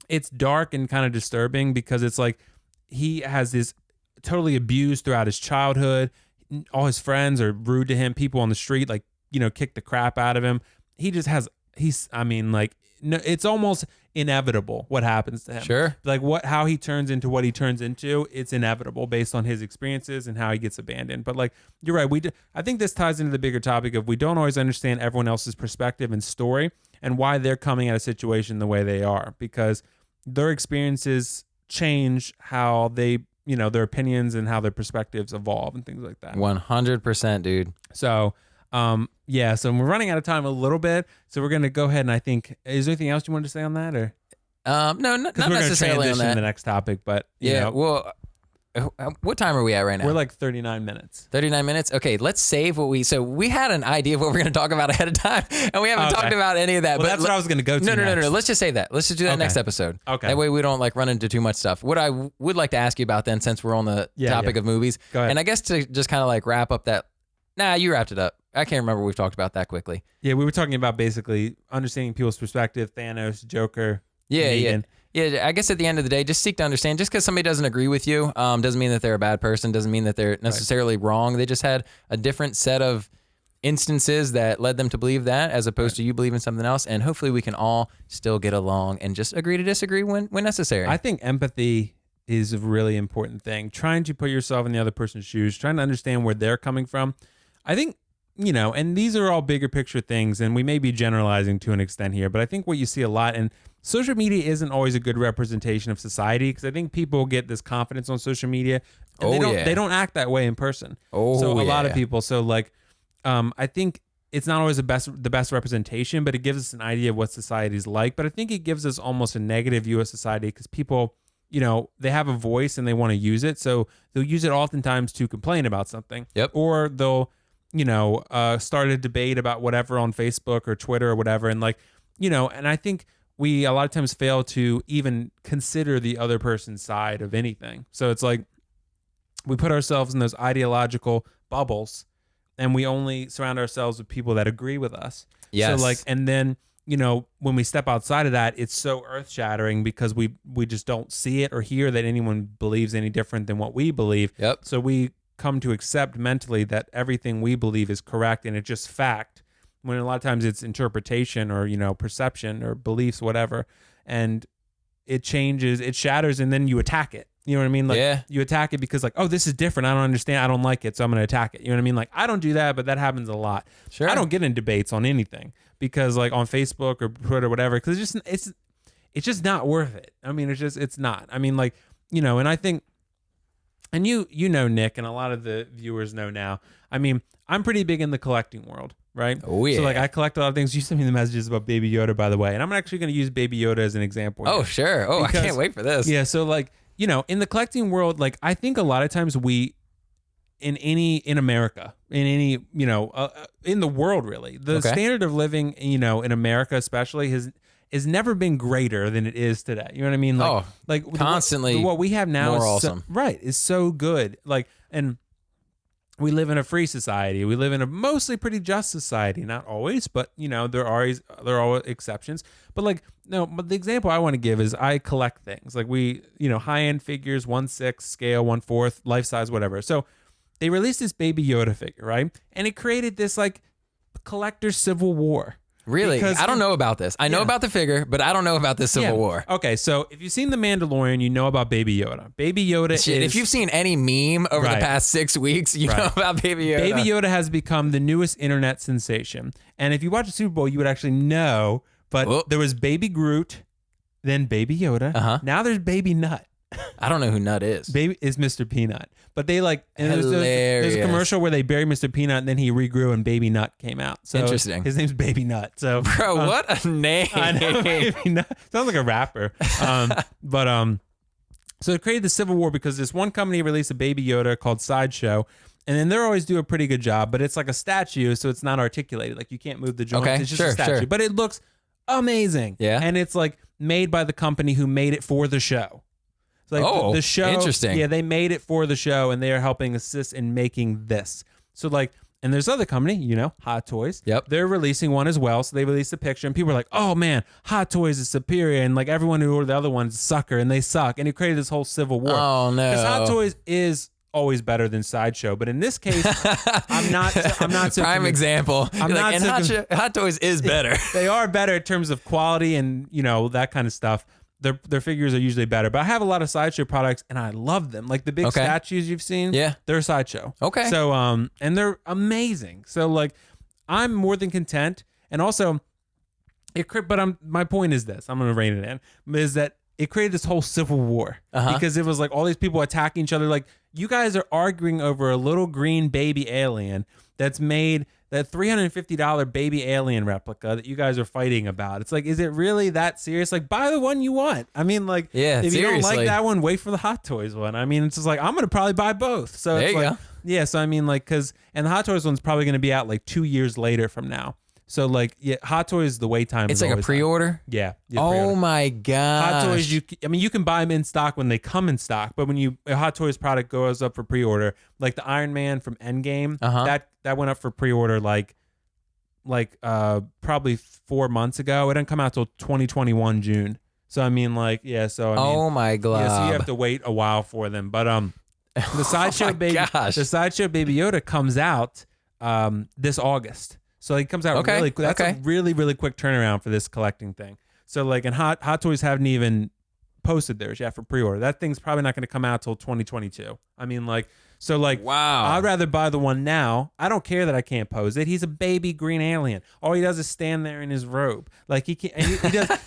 it's dark and kind of disturbing, because it's like he has this totally abused throughout his childhood. All his friends are rude to him. People on the street, like, kick the crap out of him. He just has, it's almost inevitable what happens to him. Sure. Like how he turns into what he turns into, it's inevitable based on his experiences and how he gets abandoned. But like, you're right. I think this ties into the bigger topic of we don't always understand everyone else's perspective and story and why they're coming at a situation the way they are, because their experiences change how they, their opinions and how their perspectives evolve and things like that. 100%, dude. So, so we're running out of time a little bit, so we're gonna go ahead and I think, is there anything else you wanted to say on that, or no, not necessarily on that. To the next topic, but well, what time are we at right now? We're like 39 minutes. 39 minutes. Okay, let's save so we had an idea of what we're going to talk about ahead of time, and we haven't talked about any of that. Well, but that's what I was going to go to. No. Let's just save that. Let's just do that next episode. Okay. That way we don't like run into too much stuff. What I would like to ask you about then, since we're on the topic of movies, go ahead. And I guess to just kind of like wrap up that. Nah, you wrapped it up. I can't remember what we've talked about that quickly. Yeah, we were talking about basically understanding people's perspective, Thanos, Joker, Negan. Yeah, I guess at the end of the day, just seek to understand. Just because somebody doesn't agree with you doesn't mean that they're a bad person, doesn't mean that they're necessarily wrong. They just had a different set of instances that led them to believe that, as opposed to you believing something else. And hopefully we can all still get along and just agree to disagree when necessary. I think empathy is a really important thing. Trying to put yourself in the other person's shoes, trying to understand where they're coming from. I think, and these are all bigger picture things, and we may be generalizing to an extent here, but I think what you see a lot, and social media isn't always a good representation of society, because I think people get this confidence on social media, and they don't act that way in person. So a lot of people, I think it's not always the best representation, but it gives us an idea of what society is like. But I think it gives us almost a negative view of society, because people, they have a voice and they want to use it. So they'll use it oftentimes to complain about something. Yep. Or they'll, start a debate about whatever on Facebook or Twitter or whatever. And and I think we a lot of times fail to even consider the other person's side of anything. So it's like we put ourselves in those ideological bubbles, and we only surround ourselves with people that agree with us. Yes. So and then, when we step outside of that, it's so earth shattering, because we just don't see it or hear that anyone believes any different than what we believe. Yep. So we come to accept mentally that everything we believe is correct, and it's just fact, when a lot of times it's interpretation or, perception or beliefs, whatever. And it changes, it shatters, and then you attack it. You know what I mean? You attack it because oh, this is different. I don't understand. I don't like it. So I'm going to attack it. You know what I mean? I don't do that, but that happens a lot. Sure. I don't get in debates on anything, because on Facebook or Twitter or whatever, because it's just not worth it. I mean, it's not. I mean, and I think, and Nick, and a lot of the viewers know now, I mean, I'm pretty big in the collecting world, right? Oh, yeah. So I collect a lot of things. You sent me the messages about Baby Yoda, by the way, and I'm actually going to use Baby Yoda as an example here. Oh, sure. Oh, because, I can't wait for this. Yeah. So in the collecting world, I think a lot of times in America, in any, in the world, really, the standard of living, in America especially has never been greater than it is today. You know what I mean? Constantly what we have now more is awesome. Is so good. And we live in a free society. We live in a mostly pretty just society. Not always, but there are always exceptions. But but the example I want to give is I collect things. We, high end figures, 1/6 scale, 1/4, life size, whatever. So they released this Baby Yoda figure, right? And it created this collector civil war. Really? I don't know about this. I know about the figure, but I don't know about this Civil War. Okay, so if you've seen The Mandalorian, you know about Baby Yoda. Baby Yoda is... If you've seen any meme over the past 6 weeks, you know about Baby Yoda. Baby Yoda has become the newest internet sensation. And if you watch the Super Bowl, you would actually know, but there was Baby Groot, then Baby Yoda. Uh-huh. Now there's Baby Nut. I don't know who Nut is. Baby is Mr. Peanut. But they and there's a commercial where they buried Mr. Peanut and then he regrew and Baby Nut came out. So interesting. His name's Baby Nut. So bro, what a name. I know, Baby Nut. Sounds like a rapper. So it created the Civil War because this one company released a Baby Yoda called Sideshow. And then they always do a pretty good job, but it's like a statue, so it's not articulated. You can't move the joints. Okay, it's just a statue. But it looks amazing. Yeah. And it's made by the company who made it for the show. So the show, interesting. Yeah, they made it for the show, and they are helping assist in making this. So and there's other company, Hot Toys. Yep. They're releasing one as well. So they released a picture, and people are like, "Oh man, Hot Toys is superior," and everyone who ordered the other one's a sucker, and they suck. And it created this whole civil war. Oh no, because Hot Toys is always better than Sideshow, but in this case, I'm not so prime example. Hot Toys is better. They are better in terms of quality and that kind of stuff. Their figures are usually better, but I have a lot of Sideshow products and I love them. The big statues you've seen, they're Sideshow. Okay. So and they're amazing. So I'm more than content, and also my point is this. I'm gonna rein it in. Is that it created this whole civil war because it was all these people attacking each other. You guys are arguing over a little green baby alien that's made, that $350 baby alien replica that you guys are fighting about. It's is it really that serious? Buy the one you want. I mean, if you don't like that one, wait for the Hot Toys one. I mean, it's just I'm going to probably buy both. So there you go. Yeah. So I mean, and the Hot Toys one's probably going to be out 2 years later from now. So Hot Toys, the wait time it's is a pre-order. Yeah. Oh my god. Hot Toys, you can buy them in stock when they come in stock, but when a Hot Toys product goes up for pre-order, the Iron Man from Endgame, that went up for pre-order probably 4 months ago. It didn't come out till 2021 June. So I mean, oh my god. Yeah, so you have to wait a while for them. But the Sideshow Baby Yoda comes out this August. So it comes out Okay, really quick. That's okay. a really, really quick turnaround for this collecting thing. So like, and Hot Toys haven't even posted theirs yet for pre-order. That thing's probably not going to come out till 2022. I mean, like, so like, Wow. I'd rather buy the one now. I don't care that I can't pose it. He's a baby green alien. All he does is stand there in his robe. Like he can't, and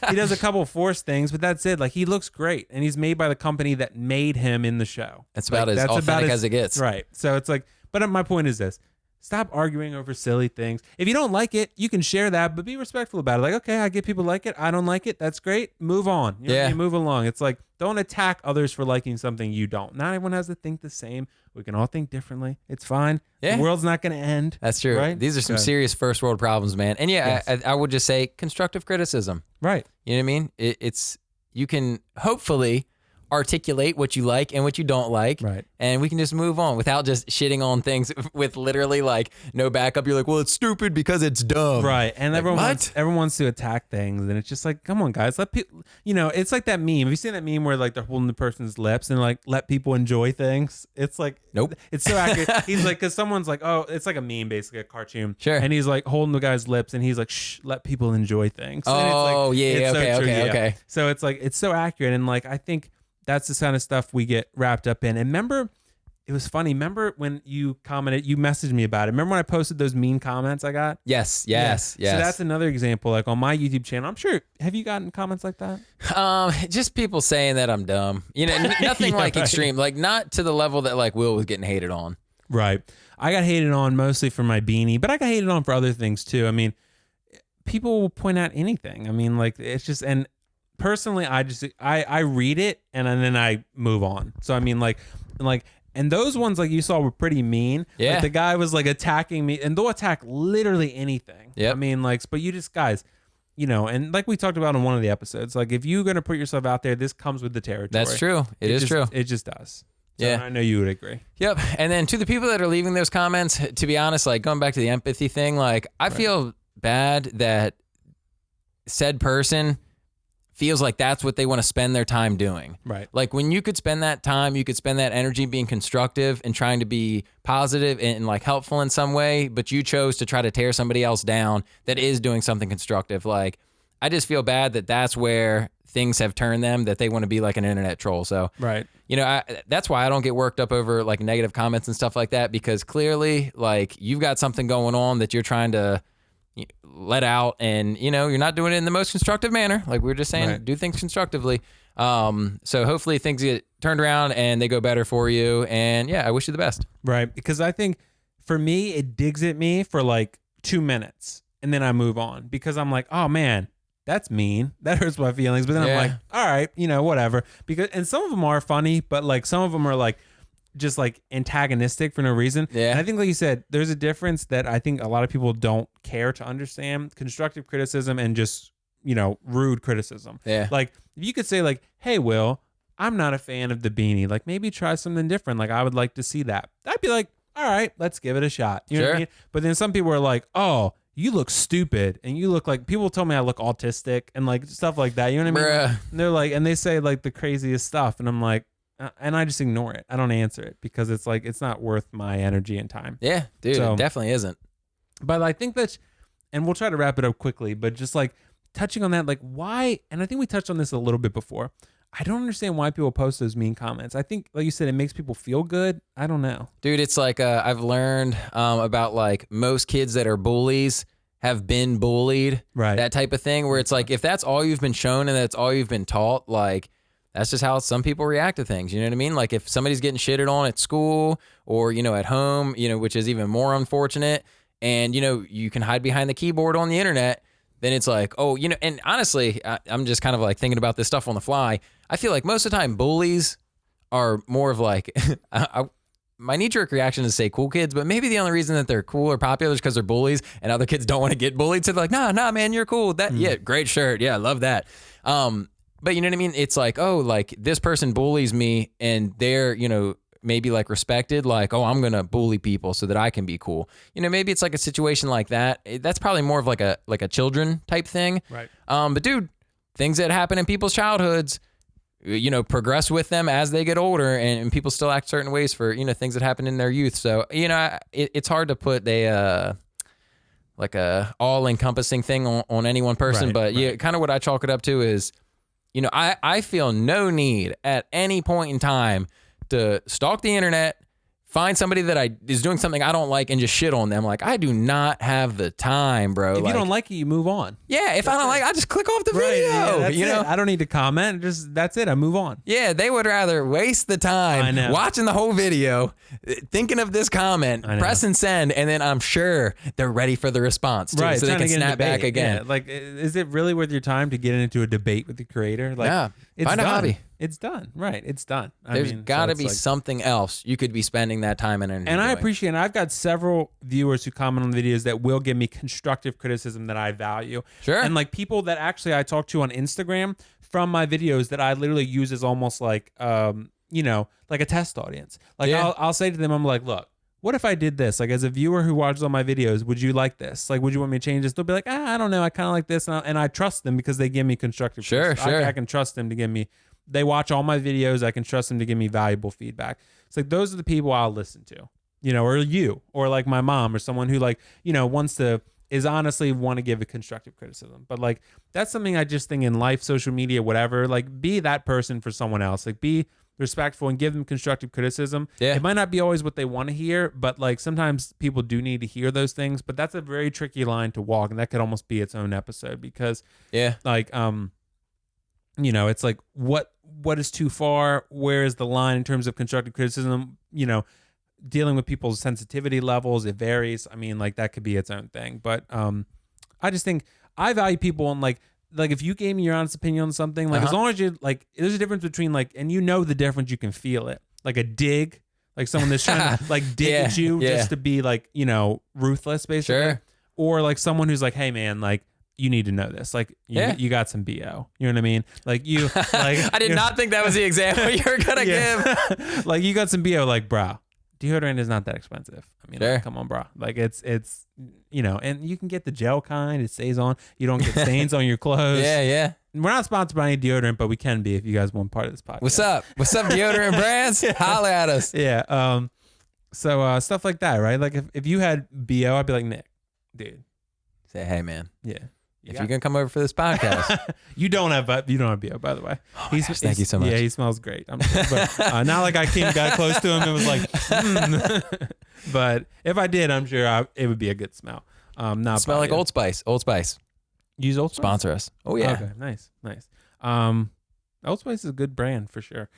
he does a couple Force things, but that's it. Like he looks great, and he's made by the company that made him in the show. That's about as authentic as it gets. Right. So it's like, but my point is this. Stop arguing over silly things. If you don't like it, you can share that, but be respectful about it. Like, okay, I get people like it. I don't like it. That's great. Move on. You know what I mean? Move along. It's like, don't attack others for liking something you don't. Not everyone has to think the same. We can all think differently. It's fine. Yeah. The world's not going to end. That's true. Right? These are some serious first world problems, man. And yeah, Yes. I would just say constructive criticism. Right. You know what I mean? It's you can hopefully articulate what you like and what you don't like, Right. and we can just move on without just shitting on things with literally like no backup. You're like, well, it's stupid because it's dumb. Right. And Like, everyone wants to attack things. And it's just like, come on, guys. Let people, it's like that meme. Have you seen that meme where like they're holding the person's lips and like let people enjoy things? It's like, Nope. It's so accurate. He's like, because someone's like, oh, it's like a meme, basically, a cartoon. Sure. And he's like holding the guy's lips and he's like, shh, let people enjoy things. And it's like, Oh, yeah, it's so okay, true, okay, yeah. okay. So it's like, it's so accurate. And like, I think that's the kind of stuff we get wrapped up in. And remember, it was funny. Remember when you commented, you messaged me about it. Remember when I posted those mean comments I got? Yes. So that's Yes. another example. Like on my YouTube channel, I'm sure. Have you gotten comments like that? Just people saying that I'm dumb. Nothing Yeah, like right. extreme, like not to the level that like Will was getting hated on. Right. I got hated on mostly for my beanie, but I got hated on for other things too. I mean, people will point out anything. I mean, like it's just, and personally, I read it and then I move on. So I mean, and those ones like you saw were pretty mean. Yeah. Like the guy was like attacking me, and they'll attack literally anything. Yep. I mean, like, but you just guys, and like we talked about in one of the episodes, like if you're gonna put yourself out there, this comes with the territory. That's true. It is true. It just does. So Yeah. I know you would agree. Yep. And then to the people that are leaving those comments, to be honest, like going back to the empathy thing, like I feel bad that said person feels like that's what they want to spend their time doing. Right. Like when you could spend that time, you could spend that energy being constructive and trying to be positive and like helpful in some way, but you chose to try to tear somebody else down that is doing something constructive. Like I just feel bad that that's where things have turned them, that they want to be like an internet troll. So, Right. that's why I don't get worked up over like negative comments and stuff like that, because clearly like you've got something going on that you're trying to let out, and you're not doing it in the most constructive manner. Like we were just saying, Right. do things constructively. So hopefully things get turned around and they go better for you. And yeah, I wish you the best. Right. Because I think for me, it digs at me for like 2 minutes and then I move on because I'm like, oh man, that's mean. That hurts my feelings. But then Yeah. I'm like, all right, whatever. And some of them are funny, but like some of them are like just like antagonistic for no reason. Yeah. And I think, like you said, there's a difference that I think a lot of people don't care to understand: constructive criticism and just, rude criticism. Yeah. Like if you could say like, hey, Will, I'm not a fan of the beanie. Like maybe try something different. Like I would like to see that. I'd be like, all right, let's give it a shot. You know what I Sure. mean? But then some people are like, oh, you look stupid, and you look like, people tell me I look autistic and like stuff like that. You know what I mean? Bruh. And they're like, and they say like the craziest stuff, and I'm like, and I just ignore it. I don't answer it because it's like it's not worth my energy and time. Yeah, dude, So- it definitely isn't. But I think that's, and we'll try to wrap it up quickly, but just like touching on that, like why, and I think we touched on this a little bit before. I don't understand why people post those mean comments. I think, like you said, it makes people feel good. I don't know. Dude, it's like I've learned about like most kids that are bullies have been bullied. Right. That type of thing where it's like if that's all you've been shown and that's all you've been taught, like that's just how some people react to things. You know what I mean? Like if somebody's getting shitted on at school or, at home, which is even more unfortunate, and, you can hide behind the keyboard on the internet, then it's like, oh, and honestly, I'm just kind of like thinking about this stuff on the fly. I feel like most of the time bullies are more of like, my knee-jerk reaction is to say cool kids, but maybe the only reason that they're cool or popular is because they're bullies and other kids don't want to get bullied. So they're like, nah, man, you're cool. Yeah, great shirt. Yeah, I love that. But you know what I mean? It's like, oh, like this person bullies me and they're, maybe like respected, like, oh, I'm going to bully people so that I can be cool. Maybe it's like a situation like that. That's probably more of like a children type thing. Right. But dude, things that happen in people's childhoods, progress with them as they get older, and people still act certain ways for, things that happened in their youth. So, it's hard to put like a all encompassing thing on any one person, Right, but right. yeah, kind of what I chalk it up to is, I feel no need at any point in time to stalk the internet, find somebody that is doing something I don't like and just shit on them. Like, I do not have the time, bro. If you don't like it, you move on. Yeah, if I don't like it, I just click off the video. Yeah, that's it. I don't need to comment. That's it. I move on. Yeah, they would rather waste the I time know. watching the whole video, thinking of this comment, I know. press and send, and then I'm sure they're ready for the response, too, so they trying can to get in snap back debate. again. Yeah, like, is it really worth your time to get into a debate with the creator? Like, Yeah, it's find a done. hobby. It's done. Right. It's done. There's got to be like, something else you could be spending that time and energy and I doing. appreciate it. I've got several viewers who comment on the videos that will give me constructive criticism that I value. Sure. And like people that actually I talk to on Instagram from my videos that I literally use as almost like, like a test audience. Like Yeah. I'll say to them, I'm like, look, what if I did this? Like as a viewer who watches all my videos, would you like this? Like, would you want me to change this? They'll be like, I don't know. I kind of like this. And I trust them because they give me constructive Sure, criticism. sure. I can trust them to give me, they watch all my videos. I can trust them to give me valuable feedback. It's like, those are the people I'll listen to, or you, or like my mom or someone who like, is honestly want to give a constructive criticism. But like, that's something I just think in life, social media, whatever, like be that person for someone else. Like be respectful and give them constructive criticism. Yeah. It might not be always what they want to hear, but like sometimes people do need to hear those things, but that's a very tricky line to walk. And that could almost be its own episode because Yeah. like, it's like what is too far? Where is the line in terms of constructive criticism? Dealing with people's sensitivity levels, it varies. I mean, like that could be its own thing. But I just think I value people and like if you gave me your honest opinion on something, like as long as you like, there's a difference between like, and the difference, you can feel it. Like a dig, like someone that's trying to like dig at you just to be like, ruthless basically. Sure. Or like someone who's like, hey man, like you need to know this. Like you got some BO. You know what I mean? Like you, like I did not think that was the example you were going to give. Like you got some BO, like bro, deodorant is not that expensive. I mean, Sure. like, come on, bro. Like it's and you can get the gel kind. It stays on. You don't get stains on your clothes. Yeah. We're not sponsored by any deodorant, but we can be if you guys want part of this podcast. What's up? What's up, deodorant brands? Holler at us. Yeah. So stuff like that, right? Like if you had BO, I'd be like, Nick, dude. Say, hey, man. Yeah. If you're going to come over for this podcast. you don't have BO, by the way. Oh my gosh, thank you so much. Yeah, he smells great. I'm sure. But not like I got close to him and was like, But if I did, I'm sure it would be a good smell. Not Smell like Old Spice. Old Spice. Use Old Spice? Sponsor us. Oh, yeah. Okay, nice. Old Spice is a good brand for sure.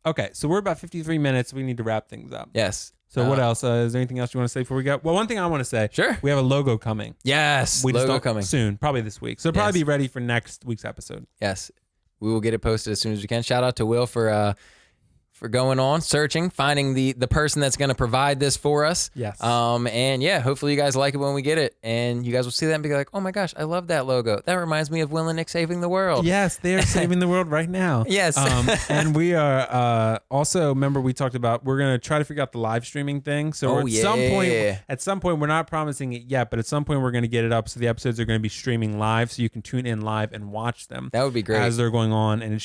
Okay, so we're about 53 minutes. We need to wrap things up. Yes. So what else? Is there anything else you want to say before we go? Well, one thing I want to say. Sure. We have a logo coming. Yes. We just Logo don't- coming. soon, probably this week. So it'll probably Yes. be ready for next week's episode. Yes. We will get it posted as soon as we can. Shout out to Will for going on, searching, finding the person that's going to provide this for us. Yes. And yeah, hopefully you guys like it when we get it. And you guys will see that and be like, oh my gosh, I love that logo. That reminds me of Will and Nick saving the world. Yes, they are saving the world right now. Yes. And we are also, remember we talked about, we're going to try to figure out the live streaming thing. So Oh, at some point, we're not promising it yet, but at some point we're going to get it up. So the episodes are going to be streaming live so you can tune in live and watch them. That would be great. As they're going on. And it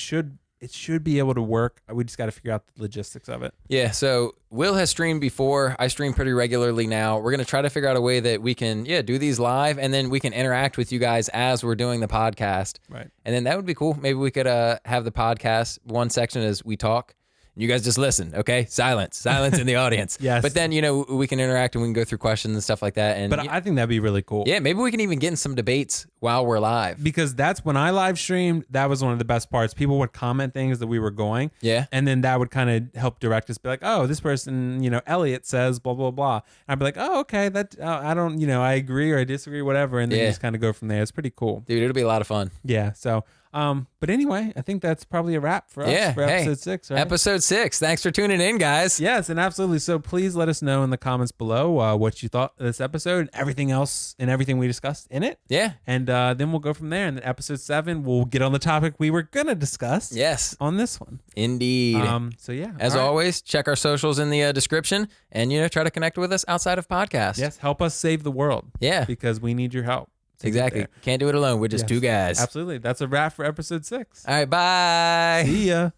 should be able to work. We just got to figure out the logistics of it. Yeah, so Will has streamed before. I stream pretty regularly now. We're going to try to figure out a way that we can, do these live, and then we can interact with you guys as we're doing the podcast. Right. And then that would be cool. Maybe we could have the podcast, one section as we talk. You guys just listen, okay? Silence in the audience. Yes. But then, we can interact and we can go through questions and stuff like that. And But I think that'd be really cool. yeah, maybe we can even get in some debates while we're live. Because that's when I live streamed, that was one of the best parts. People would comment things that we were going. Yeah. And then that would kind of help direct us, be like, oh, this person, Elliot says blah, blah, blah. And I'd be like, oh, okay, that I don't, I agree or I disagree, whatever. And then you just kind of go from there. It's pretty cool. Dude, it'll be a lot of fun. Yeah. So, but anyway, I think that's probably a wrap for us Yeah, for episode 6, right? Episode 6. Thanks for tuning in, guys. Yes, and absolutely. So please let us know in the comments below what you thought of this episode and everything else and everything we discussed in it. Yeah. And then we'll go from there. And then episode 7, we'll get on the topic we were going to discuss Yes. on this one. Indeed. So yeah. As all right. always, check our socials in the description and, try to connect with us outside of podcasts. Yes, help us save the world. Yeah. Because we need your help. to get Exactly. there. Can't do it alone. We're just Yes. two guys. Absolutely. That's a wrap for episode 6. All right. Bye. See ya.